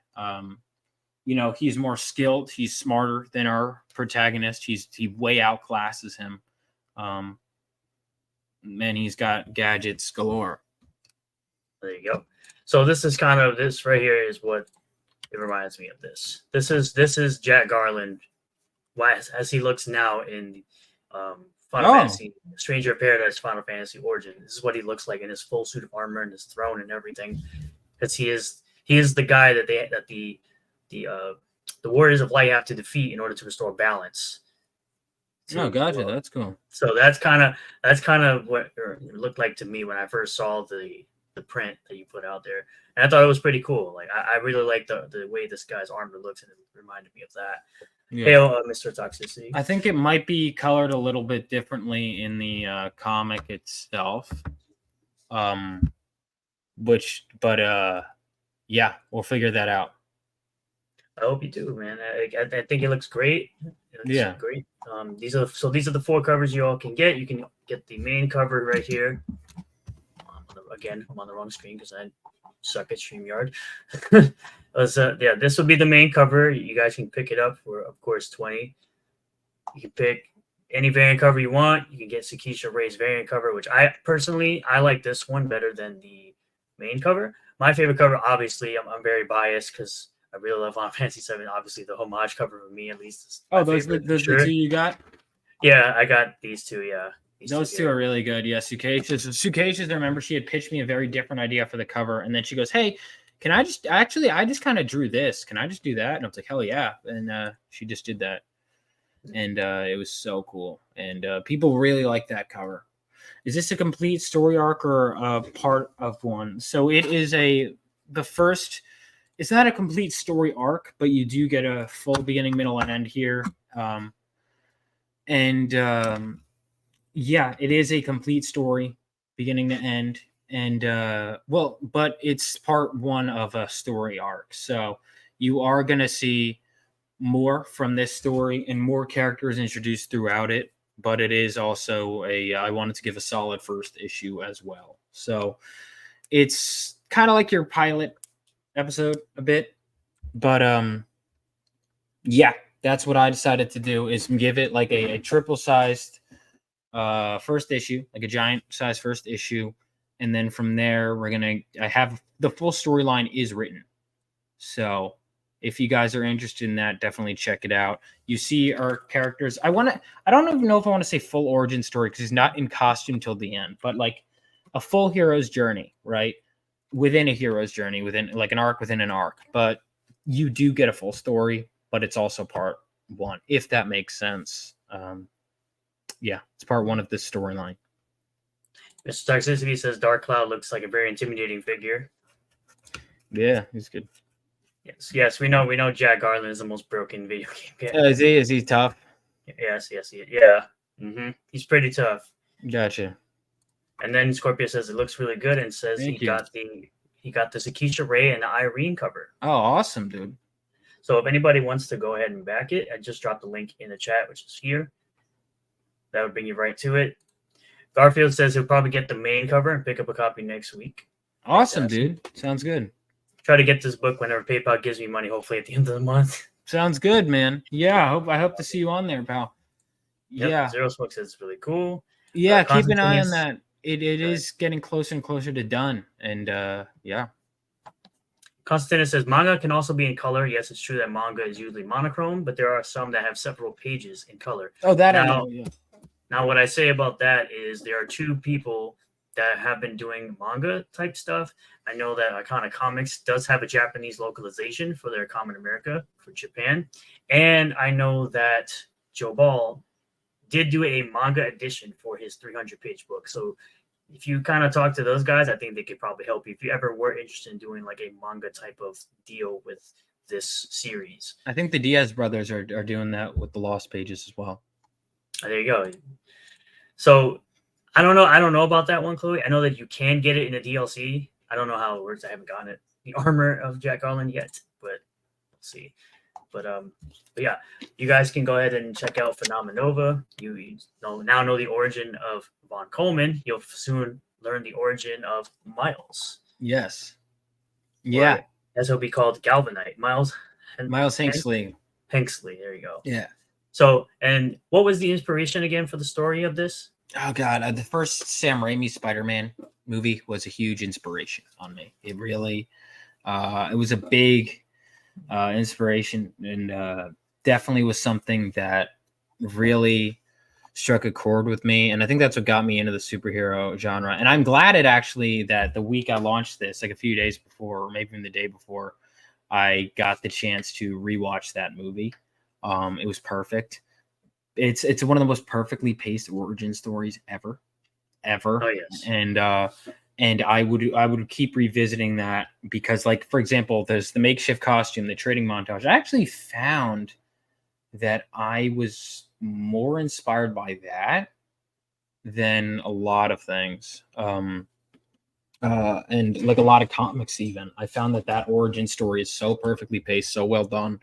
He's more skilled, he's smarter than our protagonist. He way outclasses him. And he's got gadgets galore. There you go. So this right here is what it reminds me of this. This is Jack Garland as he looks now in Final Fantasy, Stranger of Paradise, Final Fantasy Origin. This is what he looks like in his full suit of armor and his throne and everything. Because he is the guy that the Warriors of Light have to defeat in order to restore balance. Oh, gotcha. That's cool. So that's kind of what it looked like to me when I first saw the print that you put out there, and I thought it was pretty cool. Like I really like the way this guy's armor looks, and it reminded me of that. Yeah. Hey, Mr. Toxicity. I think it might be colored a little bit differently in the comic itself. Yeah, we'll figure that out. I hope you do, man. I think it looks great. Great. These are the 4 covers you all can get. You can get the main cover right here. Again, I'm on the wrong screen because I suck at StreamYard. This will be the main cover. You guys can pick it up for, of course, $20. You can pick any variant cover you want. You can get Sakisha Ray's variant cover, which I like this one better than the main cover. My favorite cover, obviously, I'm very biased because I really love Final Fantasy 7. Obviously, the homage cover for me, at least. Those the 2 you got? Yeah, I got these 2. Yeah, those 2 are really good. Yeah, Sukeisha's. I remember she had pitched me a very different idea for the cover, and then she goes, "Hey, can I just I just kind of drew this. Can I just do that?" And I was like, "Hell yeah!" And she just did that, and it was so cool. And people really like that cover. Is this a complete story arc or a part of one? So it is the first. It's not a complete story arc, but you do get a full beginning, middle, and end here. Yeah, it is a complete story, beginning to end. And but it's part 1 of a story arc. So you are going to see more from this story and more characters introduced throughout it. but it is also I wanted to give a solid first issue as well. So it's kind of like your pilot episode a bit, but yeah, that's what I decided to do, is give it like a triple sized first issue, like a giant size first issue, and then from there I have the full storyline is written. So if you guys are interested in that, definitely check it out. You see our characters. I don't even know if I want to say full origin story, because he's not in costume till the end, but like a full hero's journey, right? Within a hero's journey, within like an arc within an arc. But you do get a full story, but it's also part one, if that makes sense. Yeah, it's part one of this storyline. Mr. Toxicity says Dark Cloud looks like a very intimidating figure. Yeah, he's good. Yes, we know Jack Garland is the most broken video game guy. Is he tough? Yes, yeah. He's pretty tough. Gotcha. And then Scorpio says it looks really good, and says he got the Sakisha Ray and the Irene cover. Oh, awesome, dude. So if anybody wants to go ahead and back it, I just dropped the link in the chat, which is here. That would bring you right to it. Garfield says he'll probably get the main cover and pick up a copy next week. Awesome, dude. Sounds good. Try to get this book whenever PayPal gives me money, hopefully at the end of the month. Sounds good, man. Yeah, I hope to see you on there, pal. Yep, yeah. Zero Smoke says it's really cool. Yeah, keep an eye on that. It is getting closer and closer to done. And yeah. Constantine says manga can also be in color. Yes, it's true that manga is usually monochrome, but there are some that have several pages in color. Oh, that I know. Yeah. Now, what I say about that is there are two people that have been doing manga type stuff. I know that Iconic Comics does have a Japanese localization for their Common America for Japan. And I know that Joe Ball did do a manga edition for his 300-page book. So if you kind of talk to those guys, I think they could probably help you if you ever were interested in doing like a manga type of deal with this series. I think the Diaz brothers are doing that with the Lost Pages as well. There you go. So I don't know about that one, Chloe. I know that you can get it in a DLC. I don't know how it works. I haven't gotten it. The armor of Jack Garland yet, but we'll see. But yeah, you guys can go ahead and check out PHENOMENOVA. You now know the origin of Vaughn Coleman. You'll soon learn the origin of Miles. Yes. Yeah. As he'll be called Galvanite. Miles Hinksley. Hinksley. There you go. Yeah. So, and what was the inspiration again for the story of this? Oh God, the first Sam Raimi Spider-Man movie was a huge inspiration on me. It really, it was a big inspiration, and definitely was something that really struck a chord with me. And I think that's what got me into the superhero genre. And I'm glad that the week I launched this, like a few days before, or maybe even the day before, I got the chance to rewatch that movie. It was perfect. It's one of the most perfectly paced origin stories ever. Oh yes. And I would keep revisiting that, because, like, for example, there's the makeshift costume, the trading montage. I actually found that I was more inspired by that than a lot of things. And like a lot of comics even. I found that origin story is so perfectly paced, so well done,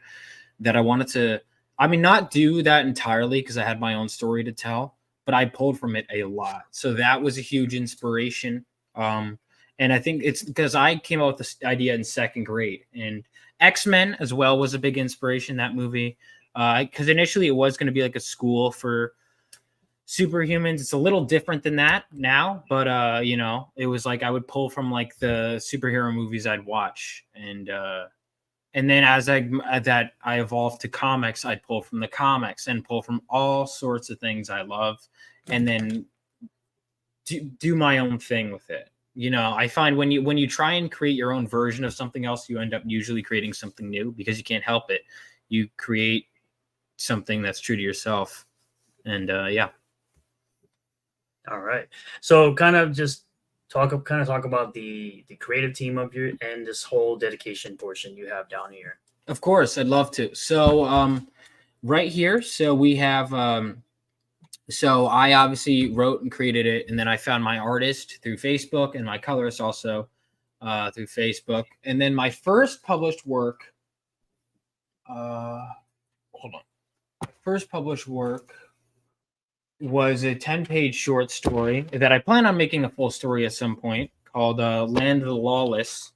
that I wanted to, not do that entirely because I had my own story to tell, but I pulled from it a lot. So that was a huge inspiration. And I think it's because I came up with this idea in second grade, and X-Men as well was a big inspiration, that movie. Because initially it was going to be like a school for superhumans. It's a little different than that now, but it was like I would pull from like the superhero movies I'd watch, and then as I evolved to comics, I'd pull from the comics and pull from all sorts of things I love, and then do my own thing with it. I find when you try and create your own version of something else, you end up usually creating something new because you can't help it. You create something that's true to yourself, and yeah. All right. So kind of talk about the creative team of your and this whole dedication portion you have down here. Of course, I'd love to. So right here, so we have so I obviously wrote and created it, and then I found my artist through Facebook and my colorist also through Facebook. And then my first published work, hold on. My first published work was a 10-page short story that I plan on making a full story at some point called Land of the Lawless.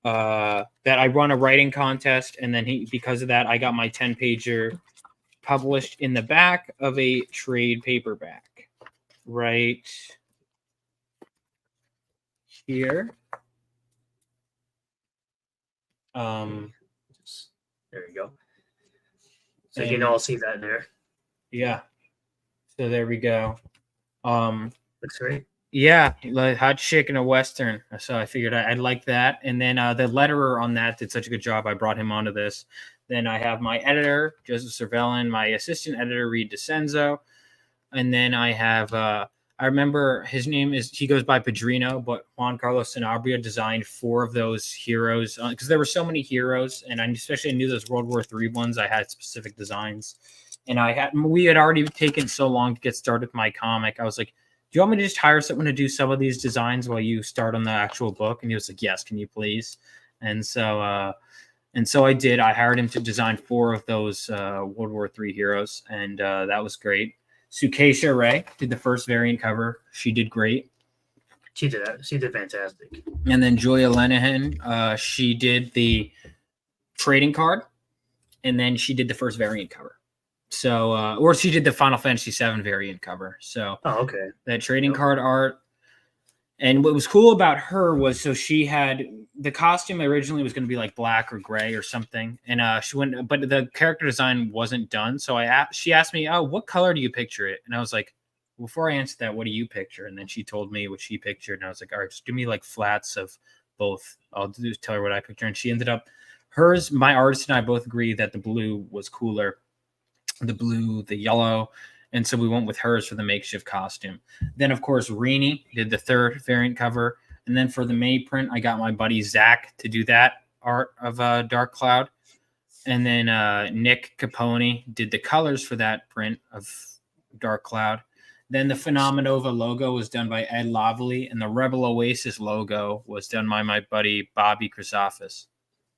That I run a writing contest, and then because of that, I got my 10-pager published in the back of a trade paperback right here. There you go. So you can all see that there. Yeah. So there we go. Looks great. Yeah, like hot chick in a western. So I figured I'd like that. And then the letterer on that did such a good job. I brought him onto this. Then I have my editor, Joseph Cervellin, my assistant editor, Reed DeCenzo. And then I have, I remember his name he goes by Padrino, but Juan Carlos Sanabria designed 4 of those heroes because there were so many heroes. And I especially knew those World War III ones. I had specific designs. And we had already taken so long to get started with my comic. I was like, do you want me to just hire someone to do some of these designs while you start on the actual book? And he was like, yes, can you please? And so I did. I hired him to design 4 of those World War III heroes, and that was great. Sukeisha Ray did the first variant cover. She did great. She did that. She did fantastic. And then Julia Lenehan, she did the trading card, and then she did the first variant cover. So, or she did the Final Fantasy VII variant cover. So, okay, that trading card art. And what was cool about her was, so she had the costume originally was going to be like black or gray or something, and she went, but the character design wasn't done. So she asked me, "Oh, what color do you picture it?" And I was like, "Before I answer that, what do you picture?" And then she told me what she pictured, and I was like, "All right, just do me like flats of both. I'll just tell her what I picture." And she ended up hers. My artist and I both agree that the blue was cooler. The blue, the yellow, and so we went with hers for the makeshift costume. Then, of course, Rini did the 3rd variant cover, and then for the May print, I got my buddy Zach to do that art of Dark Cloud, and then Nick Capone did the colors for that print of Dark Cloud. Then the PHENOMENOVA logo was done by Ed Loveley, and the Rebel Oasis logo was done by my buddy Bobby Chrysophes.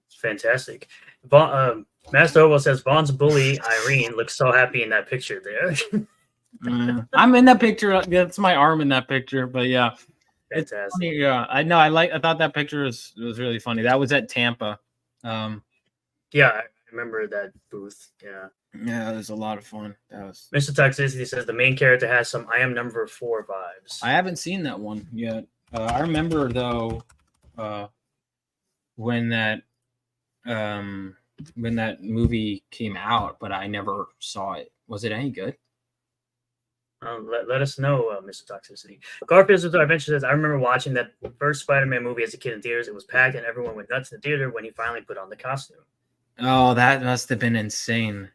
Fantastic. Master Obo says Vaughn's bully Irene looks so happy in that picture there. I'm in that picture. That's my arm in that picture. But yeah, fantastic. Yeah, I know. I thought that picture was really funny. That was at Tampa. Yeah, I remember that booth. Yeah, it was a lot of fun. That was Mr. Toxicity says the main character has some I Am Number 4 vibes. I haven't seen that one yet. I remember though, when that movie came out, but I never saw it. Was it any good? Let us know, Mr. Toxicity. Garfield's Adventure says, I remember watching that first Spider-Man movie as a kid in theaters. It was packed and everyone went nuts in the theater when he finally put on the costume. Oh, that must have been insane.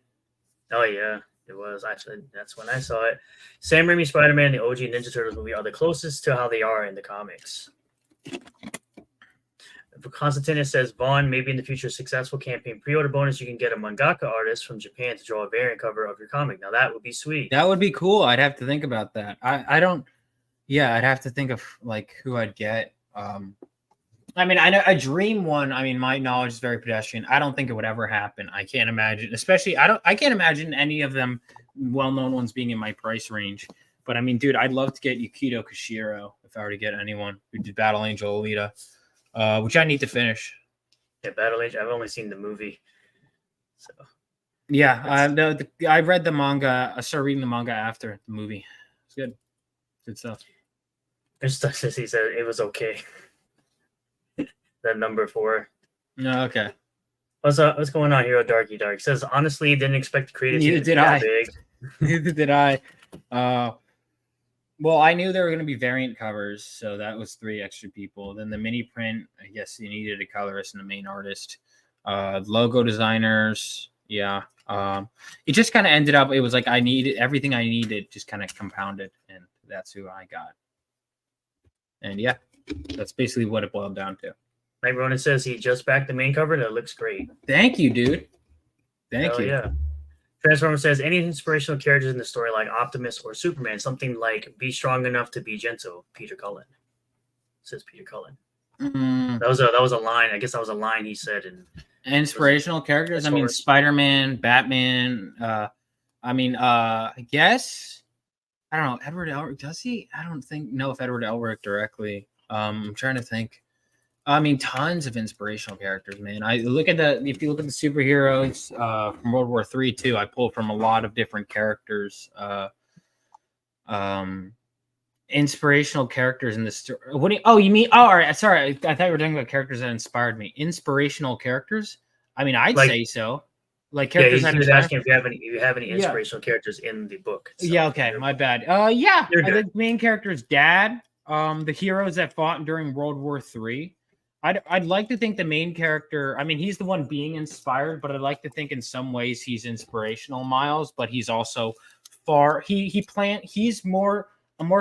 Oh, yeah, it was. Actually, that's when I saw it. Sam Raimi Spider-Man and the OG Ninja Turtles movie are the closest to how they are in the comics. Constantinus says, Vaughn, maybe in the future successful campaign pre-order bonus, you can get a mangaka artist from Japan to draw a variant cover of your comic. Now that would be sweet. That would be cool. I'd have to think about that. I'd have to think of like who I'd get. I mean, I know a dream one. I mean, my knowledge is very pedestrian. I don't think it would ever happen. I can't imagine, especially I can't imagine any of them well-known ones being in my price range. But I mean, dude, I'd love to get Yukito Koshiro if I were to get anyone who did Battle Angel Alita. Which I need to finish. Yeah, Battle Age. I've only seen the movie. So yeah, I read the manga. I started reading the manga after the movie. It's good. Good stuff. He said it was okay. That number 4. No, okay. What's going on here, Darky Dark? Says honestly, didn't expect the creative team to be that big. Neither did I. Well, I knew there were going to be variant covers, so that was 3 extra people. Then the mini print, I guess you needed a colorist and a main artist. Logo designers, yeah. It just kind of ended up, it was like I needed everything I needed, just kind of compounded, and that's who I got. And yeah, that's basically what it boiled down to. Like Ronan says, he just backed the main cover, and it looks great. Thank you, dude. Thank you. Yeah. Transformer says, any inspirational characters in the story like Optimus or Superman, something like be strong enough to be gentle, Peter Cullen. Says Peter Cullen. That was a line. I guess that was a line he said. Inspirational characters? I mean, Spider-Man, Batman. I guess I don't know. Edward Elric, does he? I don't know if Edward Elric directly. I'm trying to think. I mean, tons of inspirational characters, man. If you look at the superheroes from World War III too, I pulled from a lot of different characters. Inspirational characters in the story. You mean? Oh, all right. Sorry, I thought you were talking about characters that inspired me. Inspirational characters. I mean, I'd say so. Like characters he that was inspire. asking if you have any inspirational characters in the book. Yeah. Okay. My bad. Yeah. I think main character's dad. The heroes that fought during World War III. I'd like to think the main character. I mean, he's the one being inspired, but I'd like to think in some ways he's inspirational, Miles. But he's also he's more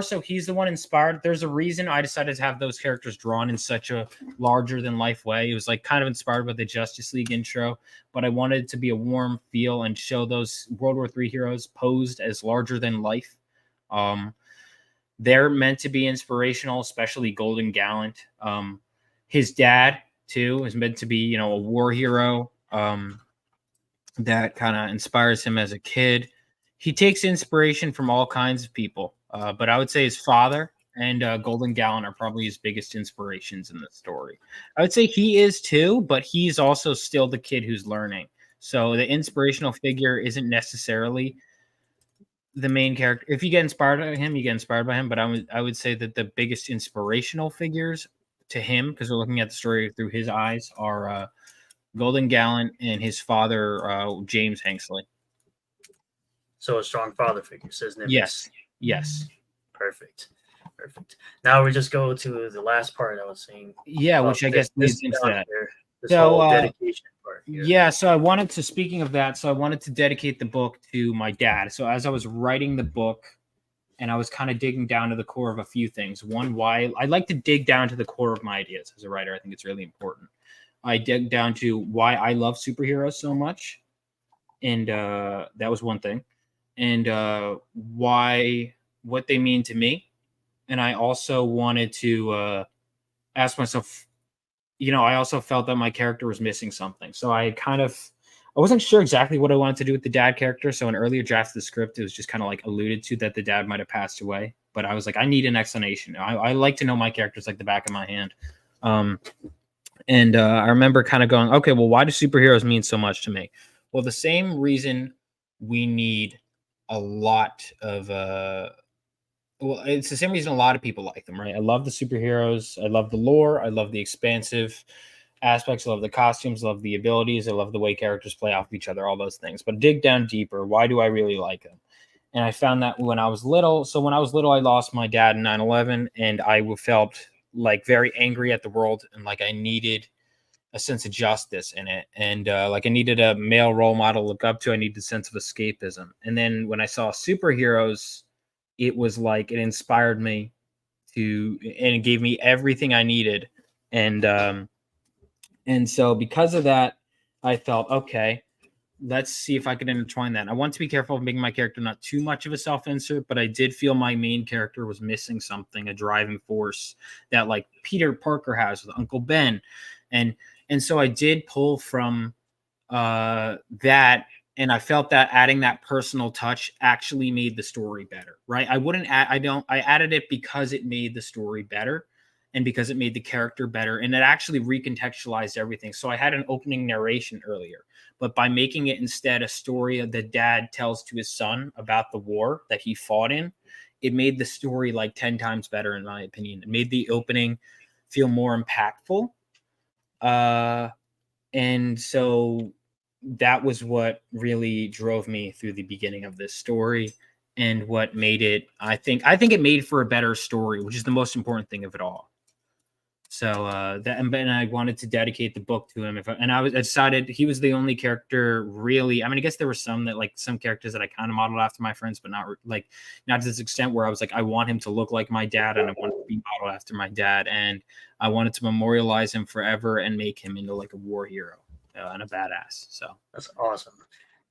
so he's the one inspired. There's a reason I decided to have those characters drawn in such a larger than life way. It was like kind of inspired by the Justice League intro, but I wanted it to be a warm feel and show those World War III heroes posed as larger than life. They're meant to be inspirational, especially Golden Gallant. His dad too is meant to be, a war hero. That kind of inspires him as a kid. He takes inspiration from all kinds of people. But I would say his father and Golden Gallant are probably his biggest inspirations in the story. I would say he is too, but he's also still the kid who's learning. So the inspirational figure isn't necessarily the main character. If you get inspired by him, you get inspired by him. But I would say that the biggest inspirational figures to him, because we're looking at the story through his eyes, are Golden Gallant and his father, James Hanksley. So a strong father figure, says Nimbus. Yes. Perfect. Now we just go to the last part I was saying. Yeah, which I guess leads into that. This whole dedication part. Yeah, so I wanted to dedicate the book to my dad. So as I was writing the book, and I was kind of digging down to the core of a few things. One, why I like to dig down to the core of my ideas as a writer. I think it's really important. I dig down to why I love superheroes so much. And that was one thing. And what they mean to me. And I also wanted to ask myself, I also felt that my character was missing something. So I wasn't sure exactly what I wanted to do with the dad character. So in earlier drafts of the script, it was just kind of like alluded to that the dad might have passed away. But I was like, I need an explanation. I like to know my characters like the back of my hand. And I remember kind of going, okay, well, why do superheroes mean so much to me? Well, the same reason we need a lot of it's the same reason a lot of people like them, right? I love the superheroes. I love the lore. I love the expansive aspects. I love the costumes. I love the abilities. I love the way characters play off of each other, all those things. But dig down deeper. Why do I really like them? And I found that when I was little. So when I was little, I lost my dad in 9/11, and I felt like very angry at the world, and like I needed a sense of justice in it. And like I needed a male role model to look up to. I needed a sense of escapism. And then when I saw superheroes, it was like it inspired me and it gave me everything I needed. And so because of that, I felt, okay, let's see if I could intertwine that. I want to be careful of making my character not too much of a self-insert, but I did feel my main character was missing something, a driving force that like Peter Parker has with Uncle Ben. And so I did pull from that. And I felt that adding that personal touch actually made the story better, right? I added it because it made the story better and because it made the character better. And it actually recontextualized everything. So I had an opening narration earlier, but by making it instead a story that dad tells to his son about the war that he fought in, it made the story like 10 times better, in my opinion. It made the opening feel more impactful. And so that was what really drove me through the beginning of this story and what made it, I think it made for a better story, which is the most important thing of it all. So and I wanted to dedicate the book to him. I decided he was the only character really. I mean, I guess there were some characters that I kind of modeled after my friends, but not to this extent where I was like, I want him to look like my dad and I want to be modeled after my dad. And I wanted to memorialize him forever and make him into like a war hero. And a badass. So that's awesome.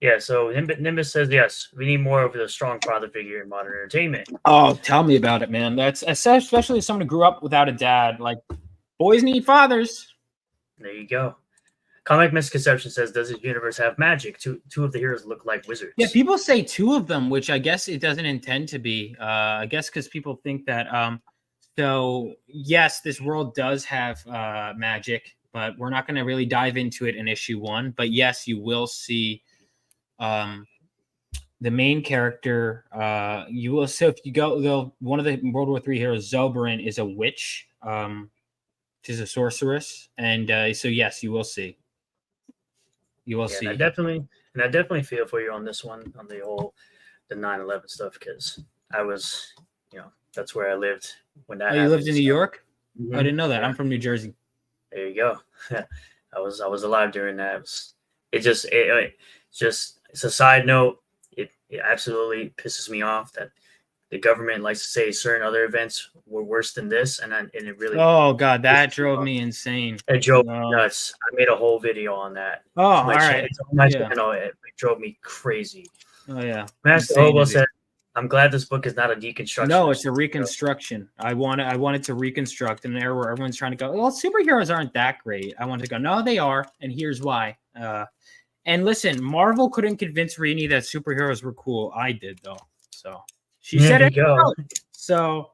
Yeah, so Nimbus says yes, we need more of the strong father figure in modern entertainment. Oh, tell me about it, man. That's especially as someone who grew up without a dad. Like, boys need fathers. There you go. Comic misconception says, does this universe have magic? Two of the heroes look like wizards. Yeah, people say two of them, which I guess it doesn't intend to be. I guess because people think that. So yes, this world does have magic, but we're not going to really dive into it in issue 1. But yes, you will see the main character. You will. So if you go, one of the World War III heroes, Zoberin, is a witch. She's a sorceress, and so yes, you will see. You will see. I definitely feel for you on this one, on the 9/11 stuff, because I was, that's where I lived when that happened. You lived in New York? Mm-hmm. I didn't know that. Yeah. I'm from New Jersey. There you go. I was alive during that. It's a side note. It absolutely pisses me off that the government likes to say certain other events were worse than this, and it really. Oh God, that drove me insane. It drove me nuts. I made a whole video on that. Oh, all right. It's on my channel. It drove me crazy. Oh yeah. Master Hobo said, "I'm glad this book is not a deconstruction." No, it's a reconstruction. I wanted to reconstruct in an era where everyone's trying to go, well, superheroes aren't that great. I wanted to go, no, they are, and here's why. And listen, Marvel couldn't convince Rini that superheroes were cool. I did though. So she said it. So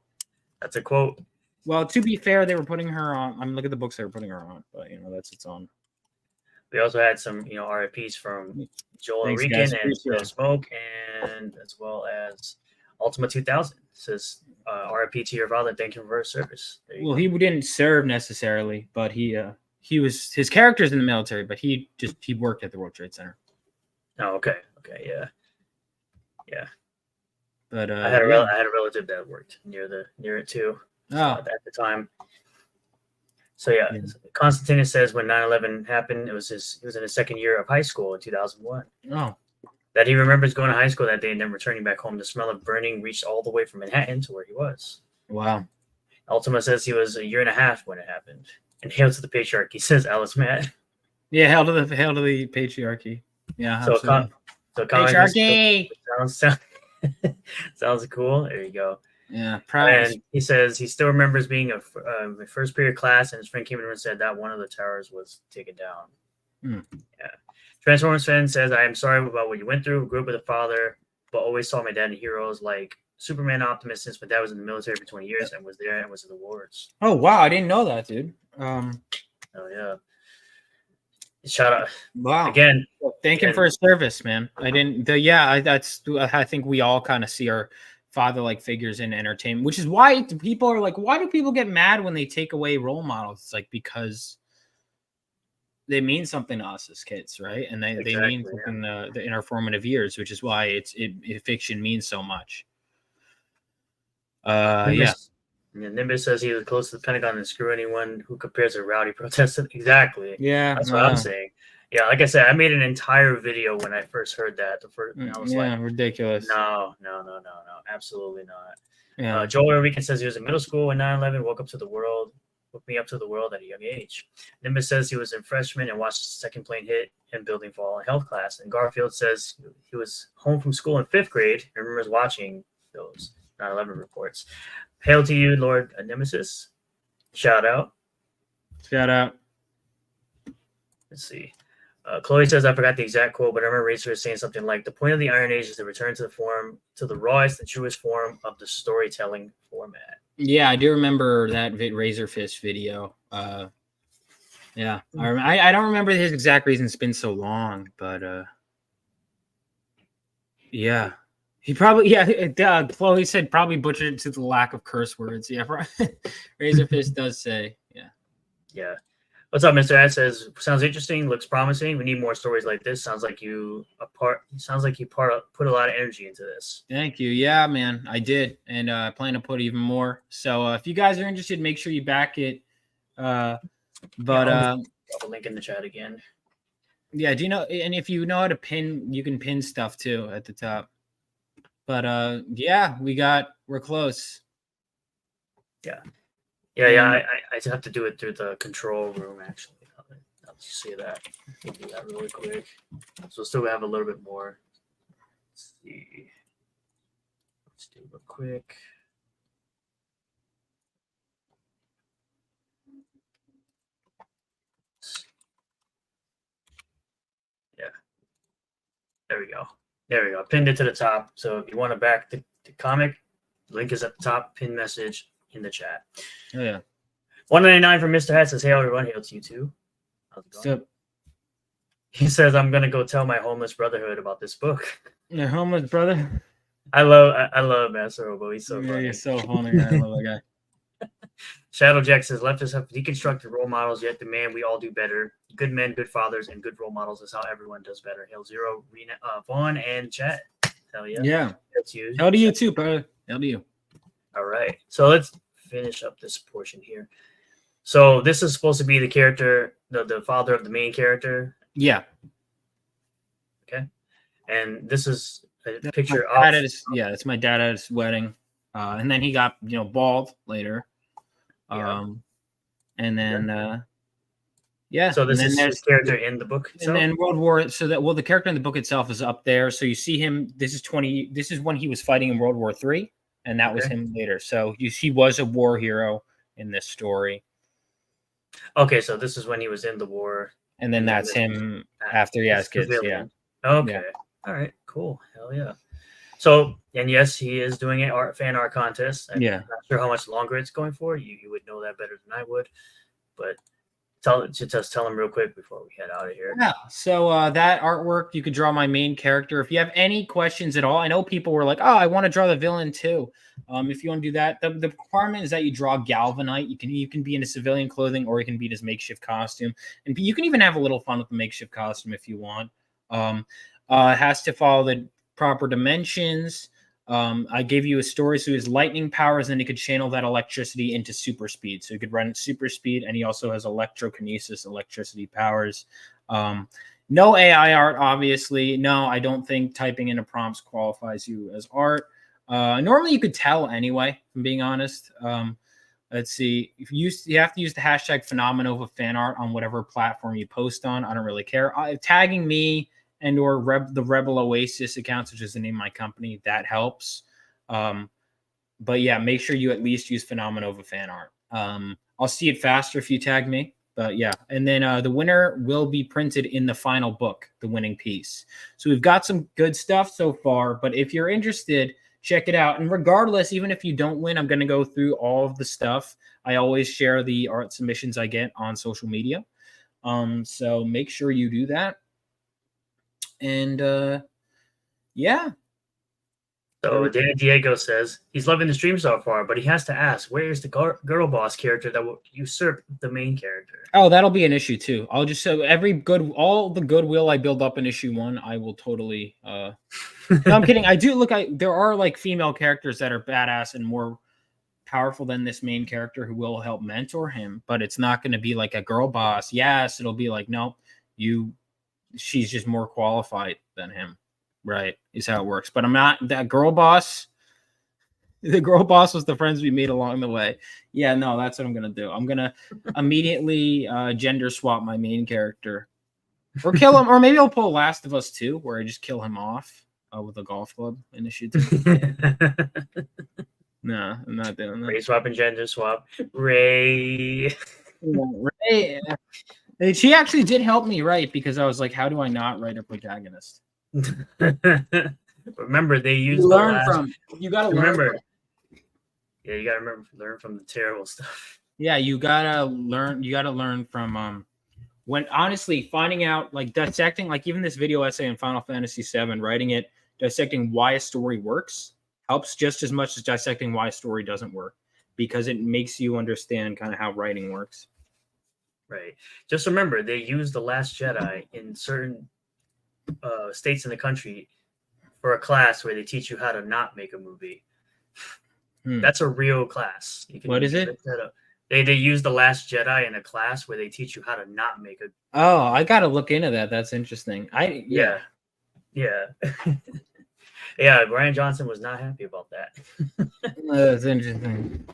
that's a quote. Well, to be fair, they were putting her on. I mean, look at the books they were putting her on, but that's its own. We also had some, RIPs from Joel Regan and Smoke, and as well as Ultima 2000. It says RIP to your father. Thank you for his service. Well, he didn't serve necessarily, but his character's in the military, but he worked at the World Trade Center. Oh, okay, yeah. But I had a relative that worked near it too. At the time. So yeah, Constantinus says when 9/11 happened, he was in his second year of high school in 2001. Oh. That he remembers going to high school that day and then returning back home. The smell of burning reached all the way from Manhattan to where he was. Wow. Ultima says he was a year and a half when it happened. And hail to the patriarchy, says Alice Matt. Yeah, hail to the patriarchy. Yeah. So patriarchy sounds cool. There you go. Yeah, and he says he still remembers being a first period class, and his friend came in and said that one of the towers was taken down. Yeah. Transformers fan says, I am sorry about what you went through. Grew up with a father, but always saw my dad in heroes like Superman, Optimus, since my dad was in the military for 20 years and was there and was in the wars. Oh wow, I didn't know that, dude. Oh yeah. Shout out! Wow. Again, thank him for his service, man. I think we all kind of see our father-like figures in entertainment, which is why people are like, why do people get mad when they take away role models? It's like because they mean something to us as kids, right? And they mean something in our formative years, which is why fiction means so much. Nimbus says he was close to the Pentagon and screw anyone who compares a rowdy protester. Exactly. Yeah, that's what I'm saying. Yeah, like I said, I made an entire video when I first heard that. I was like, ridiculous. No, absolutely not. Yeah. Joel Weekend says he was in middle school when 9/11 woke me up to the world at a young age. Nimbus says he was in freshman and watched the second plane hit and building fall in health class. And Garfield says he was home from school in 5th grade and remembers watching those 9/11 reports. Hail to you, Lord Nemesis. Shout out. Let's see. Chloe says, I forgot the exact quote, but I remember Razor saying something like, the point of the Iron Age is to return to the rawest and truest form of the storytelling format. Yeah, I do remember that Razor Fist video. Yeah, I don't remember his exact reason. It's been so long, but yeah. He probably, Chloe said probably butchered it to the lack of curse words. Yeah, Razor Fist does say, yeah. What's up, Mr. Ed says, sounds interesting, looks promising. We need more stories like this. Sounds like you put a lot of energy into this. Thank you. Yeah, man, I did, and I plan to put even more. So if you guys are interested, make sure you back it. I'll link in the chat again. Yeah, do you know? And if you know how to pin, you can pin stuff too at the top. But yeah, we're close. Yeah. I have to do it through the control room, actually. I'll just see that. I'll do that really quick. So we'll still have a little bit more. Let's see. Let's do it real quick. There we go. There we go. Pinned it to the top. So if you want to back the comic, link is at the top. Pin message in the chat. Oh yeah. 199 from Mr. Hat says, "Hey everyone, hail to you too." How's it going? So He says, "I'm gonna go tell my homeless brotherhood about this book." your homeless brother. I love Master Robo. He's so Yeah, funny. you're so funny. I love that guy. Shadow Jack says, "Leftists have deconstructed role models, yet demand we all do better. Good men, good fathers, and good role models is how everyone does better." Hail Zero, Rena, Vaughn, and Chat. Hell yeah. Yeah. That's you. Hell to you too, brother. Hell to you. All right. So let's finish up this portion here. So this is supposed to be the character, the father of the main character. Yeah. Okay. And this is a That's picture my dad of. at his, yeah, it's my dad at his wedding. And then he got, bald later. Yeah. And then yeah. So this and is then his character in the book itself? And then World War, the character in the book itself is up there. So you see him, this is when he was fighting in World War III, and that was him later. So he was a war hero in this story. Okay, so this is when he was in the war. And then that's him after he has kids. Yeah. Okay. Yeah. All right, cool. Hell yeah. So, and yes, he is doing an fan art contest. I'm not sure how much longer it's going for. You would know that better than I would. But just tell him real quick before we head out of here. Yeah. So that artwork, you could draw my main character. If you have any questions at all, I know people were like, "Oh, I want to draw the villain too." If you want to do that, the requirement is that you draw Galvanite. You can be in a civilian clothing, or you can be in his makeshift costume, and you can even have a little fun with the makeshift costume if you want. It has to follow the proper dimensions. I gave you a story, so his lightning powers, and he could channel that electricity into super speed. So he could run at super speed, and he also has electrokinesis, electricity powers. No AI art, obviously. No, I don't think typing into prompts qualifies you as art. Normally, you could tell anyway, if I'm being honest. Let's see. If you have to use the hashtag PHENOMENOVA fan art on whatever platform you post on. I don't really care. Tagging me and or the Rebel Oasis accounts, which is the name of my company, that helps. But yeah, make sure you at least use PHENOMENOVA fan art. I'll see it faster if you tag me. But yeah, and then the winner will be printed in the final book, the winning piece. So we've got some good stuff so far, but if you're interested, check it out. And regardless, even if you don't win, I'm going to go through all of the stuff. I always share the art submissions I get on social media. So make sure you do that. And yeah. So Dan Diego says he's loving the stream so far, but he has to ask, where is the girl boss character that will usurp the main character? Oh, that'll be an issue too. I'll just show all the goodwill I build up in issue 1, I will totally no, I'm kidding. I do there are like female characters that are badass and more powerful than this main character who will help mentor him, but it's not going to be like a girl boss. Yes, it'll be like, nope, she's just more qualified than him. Right, is how it works. But I'm not that girl boss. The girl boss was the friends we made along the way. Yeah, no, that's what I'm gonna do. I'm gonna immediately gender swap my main character, or kill him, or maybe I'll pull Last of Us 2, where I just kill him off with a golf club initiative. No, I'm not doing that. Ray swap and gender swap. Ray. Ray. She actually did help me write, because I was like, how do I not write a protagonist? Remember, they use you gotta remember. Yeah, you gotta learn from the terrible stuff. Yeah, you gotta learn from when honestly finding out, like dissecting, like even this video essay in Final Fantasy VII, writing it, dissecting why a story works helps just as much as dissecting why a story doesn't work, because it makes you understand kind of how writing works. Right. Just remember, they use The Last Jedi in certain states in the country for a class where they teach you how to not make a movie. That's a real class. What is it? They use The Last Jedi in a class where they teach you how to not make a. Oh, I gotta look into that. That's interesting. Yeah. Yeah, Brian Johnson was not happy about that. That's interesting.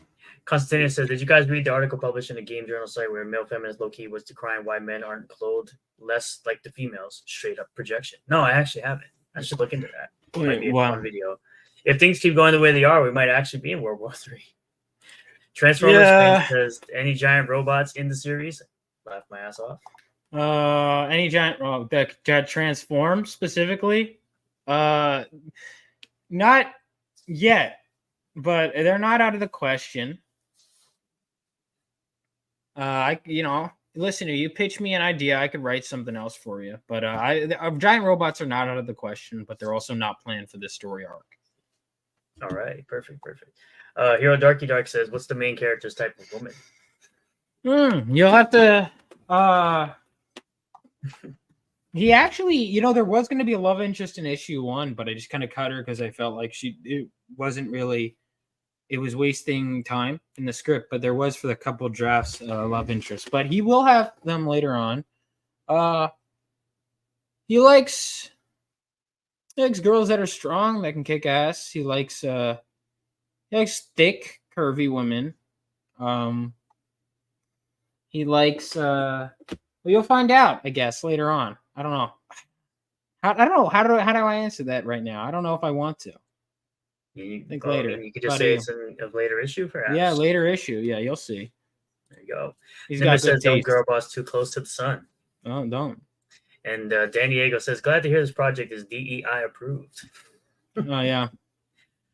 Constantine says, did you guys read the article published in a game journal site where a male feminist low-key was decrying why men aren't clothed less like the females? Straight up projection. No, I actually haven't. I should look into that. Might be a fun video. If things keep going the way they are, we might actually be in World War III. Transformers says, any giant robots in the series? Laugh my ass off. Any giant that transform specifically? Not yet, but they're not out of the question. Listen, if you pitch me an idea, I could write something else for you. But giant robots are not out of the question, but they're also not planned for this story arc. All right, perfect. Hero Darky Dark says, "What's the main character's type of woman?" You'll have to. He actually, there was going to be a love interest in issue 1, but I just kind of cut her because I felt like it was wasting time in the script. But there was, for the couple drafts, love interest. But he will have them later on. He likes girls that are strong, that can kick ass. He likes thick, curvy women. He likes well, you'll find out, I guess, later on. I don't know. I don't know. How do I answer that right now? I don't know if I want to. Think later. You could just say it's a later issue, perhaps. Yeah, later issue. Yeah, you'll see. There you go. He's got good "Don't girl boss too close to the sun." Oh, don't. And Dan Diego says, "Glad to hear this project is DEI approved." Oh yeah.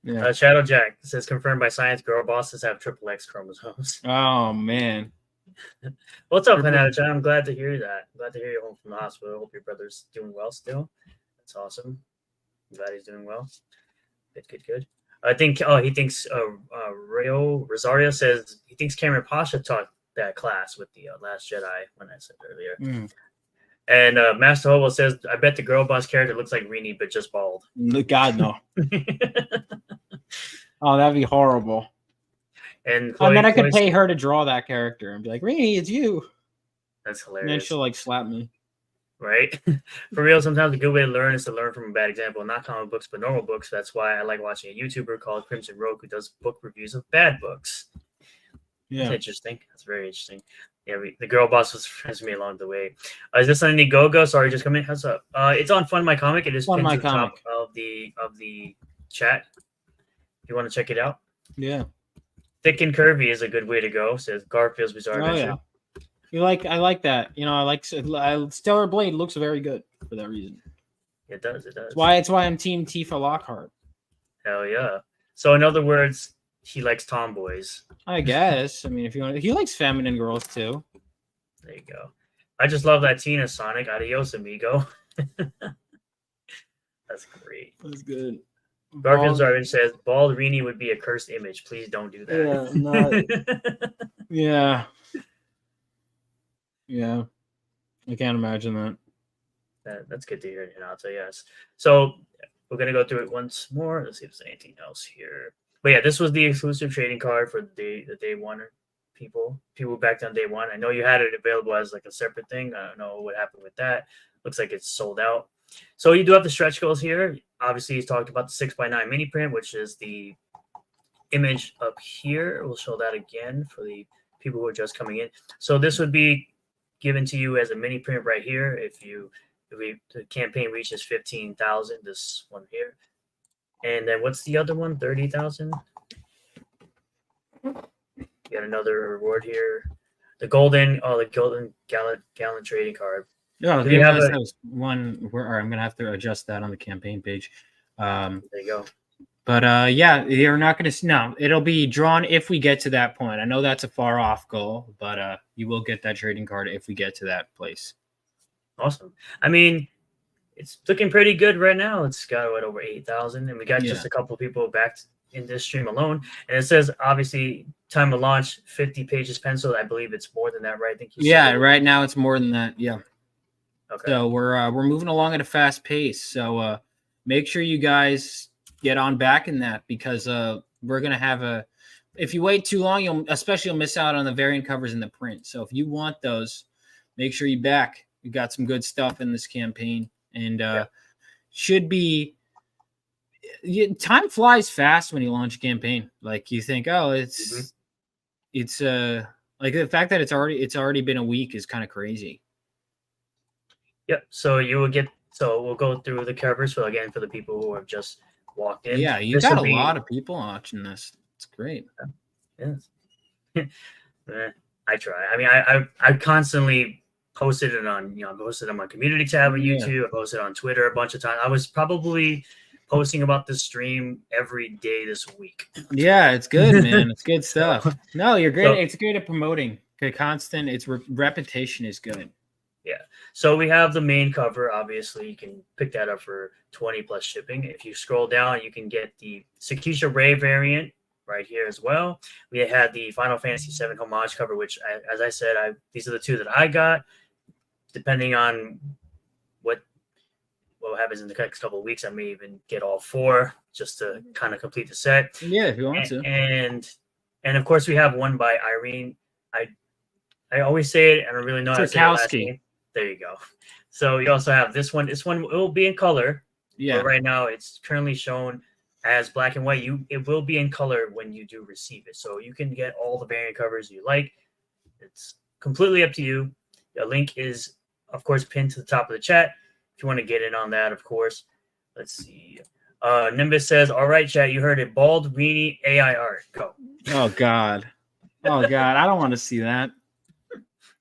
Yeah. Shadow Jack says, "Confirmed by science, girl bosses have XXX chromosomes." Oh man. What's up, Shadow Jack? I'm glad to hear that. Glad to hear you're home from the hospital. Hope your brother's doing well still. That's awesome. I'm glad he's doing well. Good. I think he thinks Rosario says he thinks Cameron Pasha taught that class with the Last Jedi, when I said earlier. And Master Hobo says, "I bet the girl boss character looks like Rini, but just bald." God, no. Oh, that'd be horrible. And then I could pay her to draw that character and be like, "Rini, it's you." That's hilarious. And then she'll slap me. Right? For real, sometimes a good way to learn is to learn from a bad example. Not comic books, but normal books. That's why I like watching a YouTuber called Crimson Rogue who does book reviews of bad books. Yeah. That's interesting. That's very interesting. Yeah, the girl boss was friends with me along the way. Is this on Indiegogo? Sorry, just come in. What's up? It's on Fund My Comic. It is pinned to the top of the chat. If you want to check it out. Yeah. Thick and curvy is a good way to go, says Garfield's Bizarre Adventure. Yeah. I like that. I like Stellar Blade looks very good for that reason. It does. It's why I'm Team Tifa Lockhart. Hell yeah. So in other words, he likes tomboys. I guess. I mean, if you want, he likes feminine girls too. There you go. I just love that Tina Sonic. Adios, amigo. That's great. That's good. Garfield Zarvin says, "Bald Rini would be a cursed image. Please don't do that." Yeah, yeah. I can't imagine that. That's good to hear. I'll say yes. So we're gonna go through it once more. Let's see if there's anything else here. But yeah, this was the exclusive trading card for the day one people back on day one. I know you had it available as a separate thing. I don't know what happened with that. Looks like it's sold out. So you do have the stretch goals here. Obviously, he's talked about the 6x9 mini print, which is the image up here. We'll show that again for the people who are just coming in. So this would be given to you as a mini print right here. If the campaign reaches 15,000, this one here. And then what's the other one? 30,000. Got another reward here. The golden gallon trading card. Yeah, they have one where I'm gonna have to adjust that on the campaign page. There you go. But yeah, you're not gonna. No, it'll be drawn if we get to that point. I know that's a far off goal, but you will get that trading card if we get to that place. Awesome. I mean, it's looking pretty good right now. It's got over 8,000, and we got just a couple of people back in this stream alone. And it says obviously time of launch 50 pages penciled. I believe it's more than that, right? I think you said right now it's more than that. Yeah. Okay. So we're moving along at a fast pace. So make sure you guys get on back in that, because we're gonna have if you wait too long, you'll miss out on the variant covers in the print. So if you want those, make sure you back. We got some good stuff in this campaign, and should be. Time flies fast when you launch a campaign. Like you think, oh, it's like the fact that it's already been a week is kind of crazy. Yep. So you will get. So we'll go through the covers for the people who have just walked in. Yeah, you got a lot of people watching this. It's great. Yes. I try. I mean, I constantly posted it on, posted on my community tab on YouTube. I posted on Twitter a bunch of times. I was probably posting about this stream every day this week. Yeah, it's good, man. It's good stuff. So, No, you're great. So, It's great at promoting. Constant. It's repetition is good. Yeah. So we have the main cover. Obviously, you can pick that up for 20 plus shipping. If you scroll down, you can get the Sakisha Ray variant right here as well. We had the Final Fantasy VII homage cover, which, as I said, these are the two that I got. Depending on what happens in the next couple of weeks, I may even get all 4 just to kind of complete the set. Yeah, if you want to. And of course, we have one by Irene. I always say it, and I really know how to say it last name. There you go. So you also have this one. This one will be in color. Yeah. But right now, it's currently shown as black and white. It will be in color when you do receive it. So you can get all the variant covers you like. It's completely up to you. The link is, of course, pinned to the top of the chat. If you want to get in on that, of course. Let's see. Nimbus says, "All right, chat. You heard it. Bald, Rini, AI art. Go." Oh God. Oh God. I don't want to see that.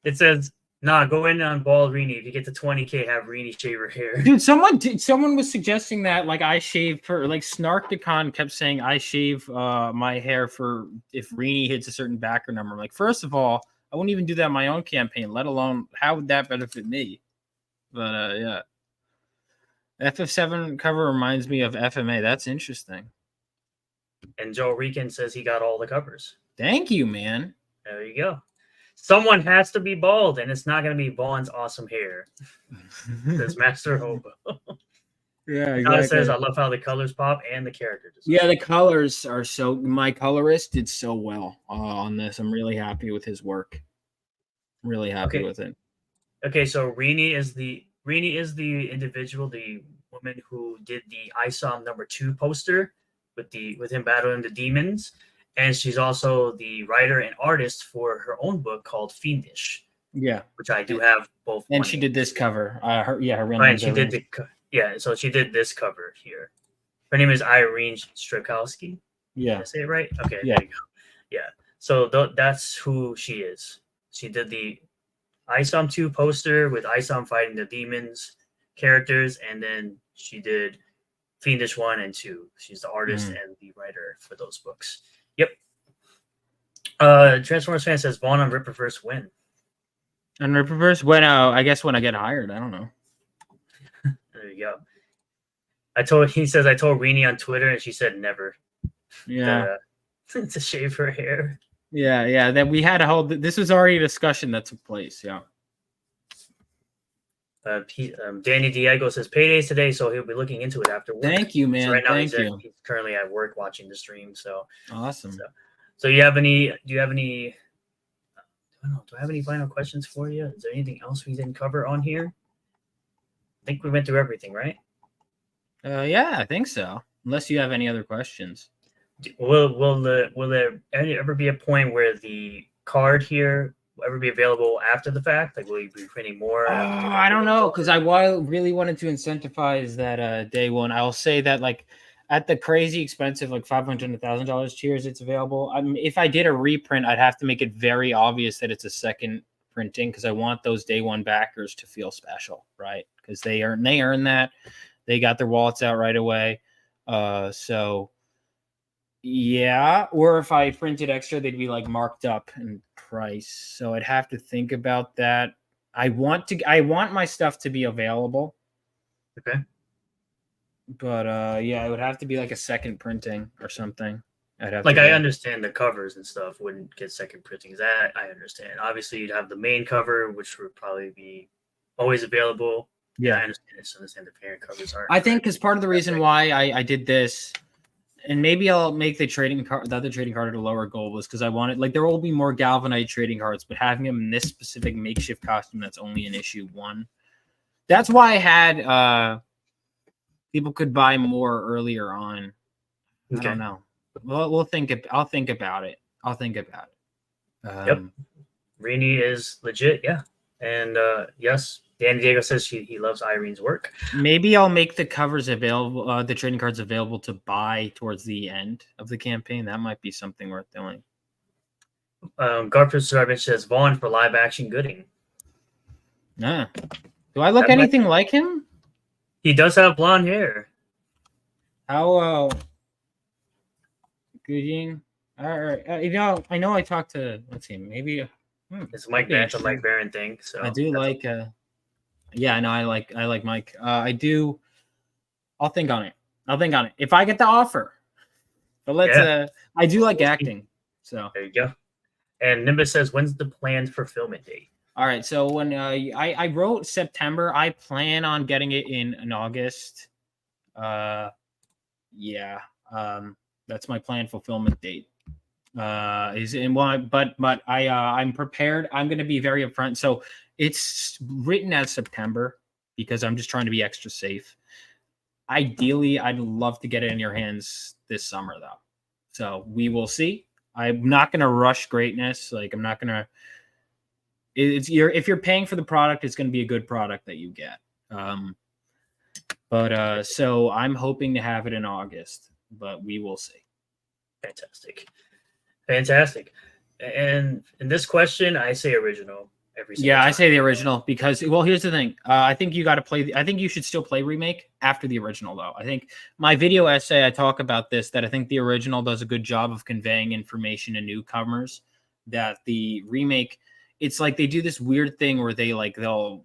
It says, "Nah, go in on Bald Rini. If you get to 20K, have Rini shave her hair." Dude, someone was suggesting that, like, I shave for, like, Snarkdicon kept saying I shave my hair for if Rini hits a certain backer number. I'm like, first of all, I wouldn't even do that in my own campaign, let alone how would that benefit me? But yeah. FF7 cover reminds me of FMA. That's interesting. And Joe Rican says he got all the covers. Thank you, man. There you go. Someone has to be bald, and it's not going to be Vaughn's awesome hair. Says Master Hobo. Yeah, exactly. It says, "I love how the colors pop and the character design." Yeah, the colors are so. My colorist did so well on this. I'm really happy with his work. Really happy with it. Okay, so Rini is the individual, the woman who did the ISOM #2 poster with him battling the demons. And she's also the writer and artist for her own book called Fiendish. Yeah, which I do have both. And she did this cover. Her real name. She did so she did this cover here. Her name is Irene Strakowski. Yeah, did I say it right? Okay. Yeah. There you go. Yeah. So that's who she is. She did the ISOM 2 poster with ISOM fighting the demons characters, and then she did Fiendish 1 and 2. She's the artist and the writer for those books. Yep. Transformers fan says Vaughn on Ripperverse when? On Ripperverse? When I guess when I get hired. I don't know. There you go. He says I told Rini on Twitter and she said never. Yeah. To shave her hair. Yeah. That we had a whole this was already a discussion that took place, yeah. Danny Diego says payday's today, so he'll be looking into it after work. Thank you, man. So right now Thank you. He's currently at work watching the stream. So awesome. So do you have any? I don't know. Do I have any final questions for you? Is there anything else we didn't cover on here? I think we went through everything, right? Yeah, I think so. Unless you have any other questions. Will there ever be a point where the card here will ever be available after the fact? Like, will you be printing more? I don't know, because I really wanted to incentivize that day one. I'll say that, like, at the crazy expensive, like $500 to $1,000 tiers, it's available. If I did a reprint, I'd have to make it very obvious that it's a second printing, because I want those day one backers to feel special, right? Because they earn that. They got their wallets out right away. So yeah, or if I printed extra, they'd be like marked up in price. So I'd have to think about that. I want my stuff to be available. Okay. But yeah, it would have to be like a second printing or something. I understand the covers and stuff wouldn't get second printings. That I understand. Obviously, you'd have the main cover, which would probably be always available. Yeah, I understand the parent covers aren't. I think because part of the reason why I did this, and maybe I'll make the other trading card at a lower goal, was because I wanted, like, there will be more Galvanite trading cards, but having them in this specific makeshift costume that's only in issue 1. That's why I had people could buy more earlier on. Okay. I don't know. Well, I'll think about it. Yep. Rini is legit, yeah. And yes, Dan Diego says he loves Irene's work. Maybe I'll make the covers available, the trading cards available to buy towards the end of the campaign. That might be something worth doing. Garfield Sarvich says Vaughn for live action Gooding. Nah. Do I look That might- anything like him? He does have blonde hair. How good eating? All right. You know, I know I talked to, let's see, maybe It's Mike that'd be Vance, a Mike Barron thing. So I do like yeah, no, I like Mike. I do. I'll think on it. I'll think on it. If I get the offer. But let's I do like acting. So there you go. And Nimbus says, when's the planned fulfillment date? all right. So when I wrote September, I plan on getting it in August. Yeah. That's my planned fulfillment date. Is in one, but I'm prepared. I'm going to be very upfront. So it's written as September because I'm just trying to be extra safe. Ideally, I'd love to get it in your hands this summer, though. So we will see. I'm not going to rush greatness. Like I'm not going to. If you're paying for the product, it's going to be a good product that you get. So I'm hoping to have it in August, but we will see. Fantastic. And in this question, I say original every single time. I say the original because, well, here's the thing. I think you got to play. I think you should still play remake after the original, though. I think my video essay, I talk about this, that I think the original does a good job of conveying information to newcomers, that the remake, it's like they do this weird thing where they'll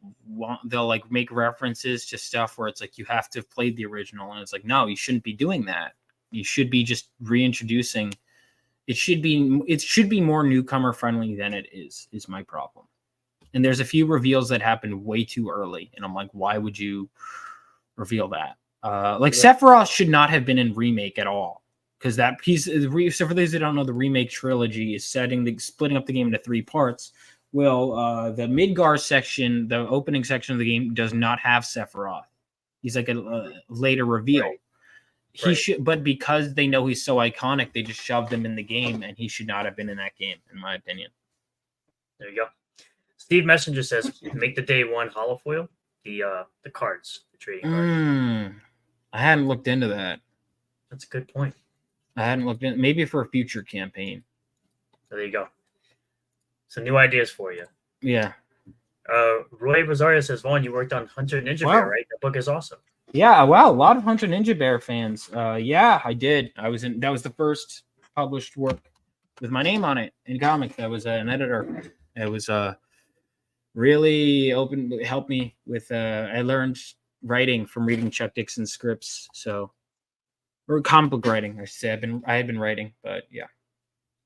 like make references to stuff where it's like you have to have played the original, and it's like, no, you shouldn't be doing that. You should be just reintroducing. It should be more newcomer friendly than it is my problem. And there's a few reveals that happened way too early, and I'm like, why would you reveal that? Sephiroth should not have been in remake at all, because that piece. So for those that don't know, the remake trilogy is splitting up the game into 3 parts. Well, the Midgar section, the opening section of the game, does not have Sephiroth. He's like a later reveal. Right. He should, but because they know he's so iconic, they just shoved him in the game, and he should not have been in that game, in my opinion. There you go. Steve Messenger says, make the day one holofoil, the cards, the trading cards. I hadn't looked into that. That's a good point. I hadn't looked in, maybe for a future campaign. So there you go. Some new ideas for you. Yeah. Roy Rosario says, Vaughn, you worked on Hunter Ninja Bear, right? That book is awesome. Yeah, wow, a lot of Hunter Ninja Bear fans. Yeah, I did. That was the first published work with my name on it in comic. I was an editor. It was really helped me with. I learned writing from reading Chuck Dixon scripts. So, or comic book writing, I should say. I had been writing, but yeah.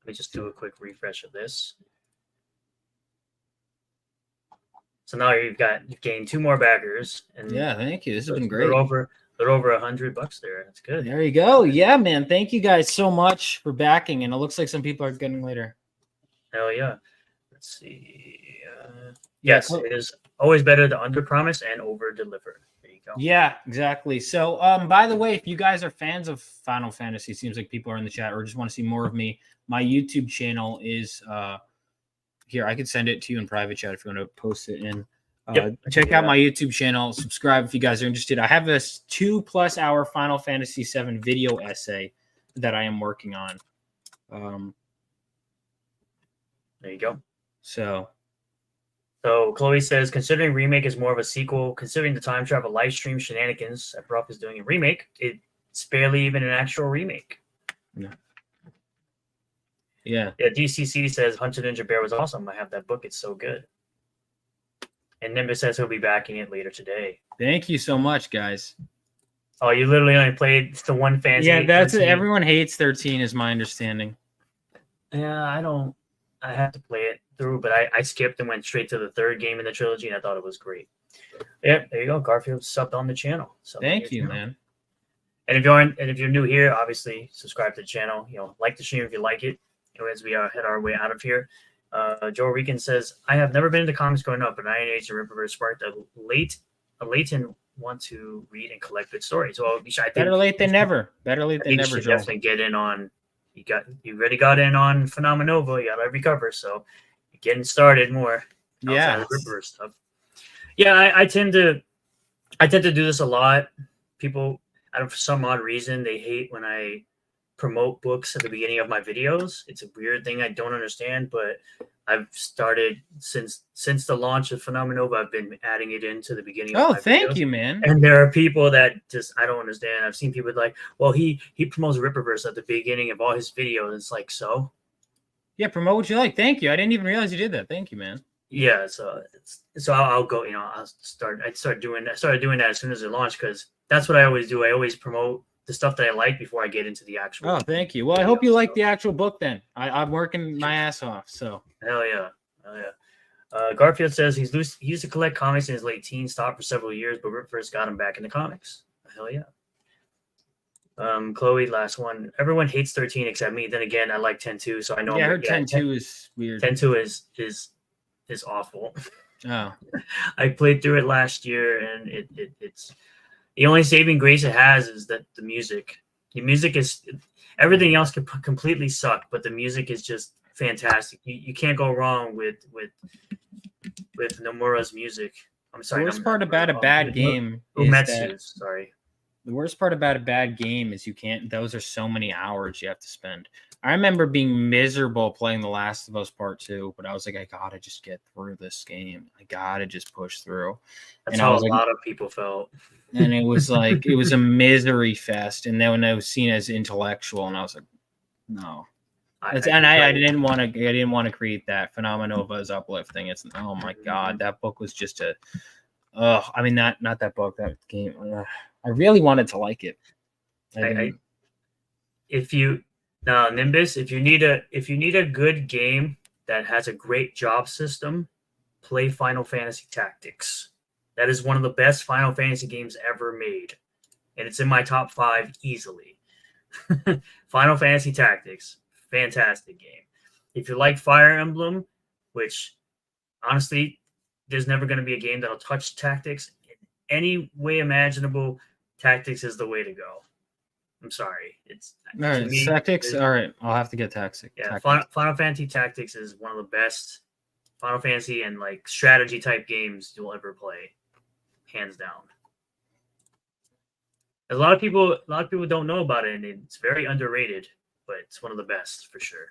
Let me just do a quick refresh of this. So now you've gained 2 more backers. And yeah, thank you. This has been great. They're over $100 there. That's good. There you go. Yeah, man. Thank you guys so much for backing. And it looks like some people are getting later. Hell yeah. Let's see. Yes, it is always better to under-promise and over-deliver. There you go. Yeah, exactly. So, by the way, if you guys are fans of Final Fantasy, it seems like people are in the chat, or just want to see more of me, my YouTube channel is here. I could send it to you in private chat if you want to post it in. Check out my YouTube channel. Subscribe if you guys are interested. I have this 2+ hour Final Fantasy VII video essay that I am working on. There you go. So Chloe says, considering remake is more of a sequel, considering the time travel live stream shenanigans that Brock is doing in remake, it's barely even an actual remake. Yeah. DCC says Hunter Ninja Bear was awesome. I have that book. It's so good. And Nimbus says he'll be backing it later today. Thank you so much, guys. Oh, you literally only played the one fantasy. Yeah, that's 13. Everyone hates 13 is my understanding. Yeah, I have to play it through, but I skipped and went straight to the 3rd game in the trilogy, and I thought it was great. Yep, there you go. Garfield subbed on the channel. Thank you, man. And if you're new here, obviously subscribe to the channel. Like the stream if you like it. As we head our way out of here, Joe Rican says, I have never been into comics growing up, but Iron Age and Ripperverse sparked a latent want to read and collect good stories. Well, better late than never. Better late than never. You should definitely get in on. You already got in on PHENOMENOVA. You got every cover, so you're getting started more. Yeah, Ripperverse stuff. Yeah, I tend to do this a lot. People, for some odd reason, they hate when I promote books at the beginning of my videos. It's a weird thing I don't understand, but I've started since the launch of PHENOMENOVA. I've been adding it into the beginning of Oh, my thank videos. you, man. And there are people that just I don't understand. I've seen people like, well, he promotes Ripperverse at the beginning of all his videos. It's like, so Yeah, promote what you like. Thank you. I didn't even realize you did that. Thank you, man. yeah. So I'll go. I started doing that as soon as it launched because that's what I always do. I always promote the stuff that I like before I get into the actual. Oh, thank you. Well, I hope you like the actual book then. I'm working my ass off. So hell yeah. Garfield says he used to collect comics in his late teens, stopped for several years, but Rip first got him back into comics. Hell yeah. Chloe, last one. Everyone hates 13 except me. Then again, I like 10-2, so I know. Yeah, I heard 10-2 is weird. 10-2 is awful. Oh. I played through it last year, and it's the only saving grace it has is that the music. The music is everything else could completely suck, but the music is just fantastic. You can't go wrong with Nomura's music. I'm sorry. The worst part about a bad game is that, sorry. The worst part about a bad game is you can't. Those are so many hours you have to spend. I remember being miserable playing The Last of Us Part 2, but I was like, I gotta just get through this game. I gotta just push through. That's how a lot of people felt. And it was like it was a misery fest. And then when I was seen as intellectual, and I was like, no. I didn't want to create that. PHENOMENOVA is uplifting. It's oh my god, that book was just a. I mean not that book, that game. I really wanted to like it. Nimbus, if you need a good game that has a great job system, play Final Fantasy Tactics. That is one of the best Final Fantasy games ever made, and it's in my top 5 easily. Final Fantasy Tactics, fantastic game. If you like Fire Emblem, which honestly, there's never going to be a game that'll touch Tactics in any way imaginable. Tactics is the way to go. I'm sorry. It's all right. Tactics. All right, I'll have to get Tactics. Yeah, Final Fantasy Tactics is one of the best Final Fantasy and like strategy type games you'll ever play, hands down. A lot of people don't know about it, and it's very underrated, but it's one of the best for sure.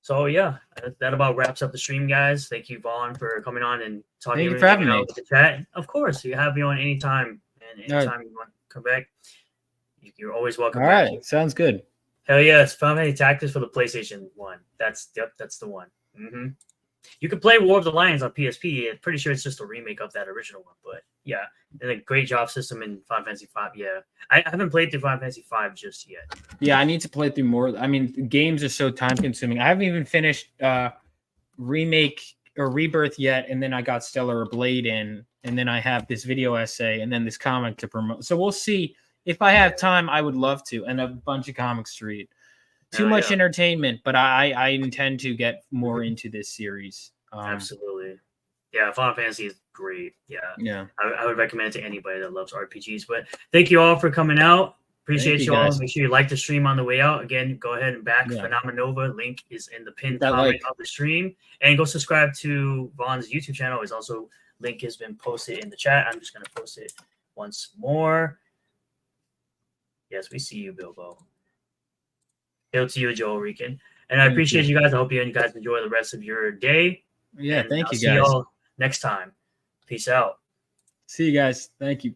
So yeah, that about wraps up the stream, guys. Thank you, Vaughn, for coming on and talking. Thank you for having me. With the chat. Of course, you have me on anytime, and anytime you want to come back, you're always welcome. All right, sounds good. Hell yeah, it's Final Fantasy Tactics for the PlayStation 1. That's the one. Mm-hmm. You can play War of the Lions on PSP. I'm pretty sure it's just a remake of that original one, but yeah, and a great job system in Final Fantasy 5. Yeah, I haven't played through Final Fantasy 5 just yet. Yeah, I need to play through more. I mean, the games are so time consuming. I haven't even finished Remake or Rebirth yet, and then I got Stellar Blade in, and then I have this video essay, and then this comic to promote. So we'll see. If I have time, I would love to, and a bunch of comics to read. Too much entertainment, but I intend to get more into this series. Absolutely. Yeah, Final Fantasy is great. Yeah. I would recommend it to anybody that loves RPGs. But thank you all for coming out. Appreciate you all. Guys. Make sure you like the stream on the way out. Again, go ahead and back PHENOMENOVA. Link is in the pinned comment of the stream. And go subscribe to Vaughn's YouTube channel. Is also link has been posted in the chat. I'm just going to post it once more. Yes, we see you, Bilbo. Hail to you, Joel Rican. And I appreciate you guys. I hope you guys enjoy the rest of your day. Yeah, thank you, guys. See you all next time. Peace out. See you guys. Thank you.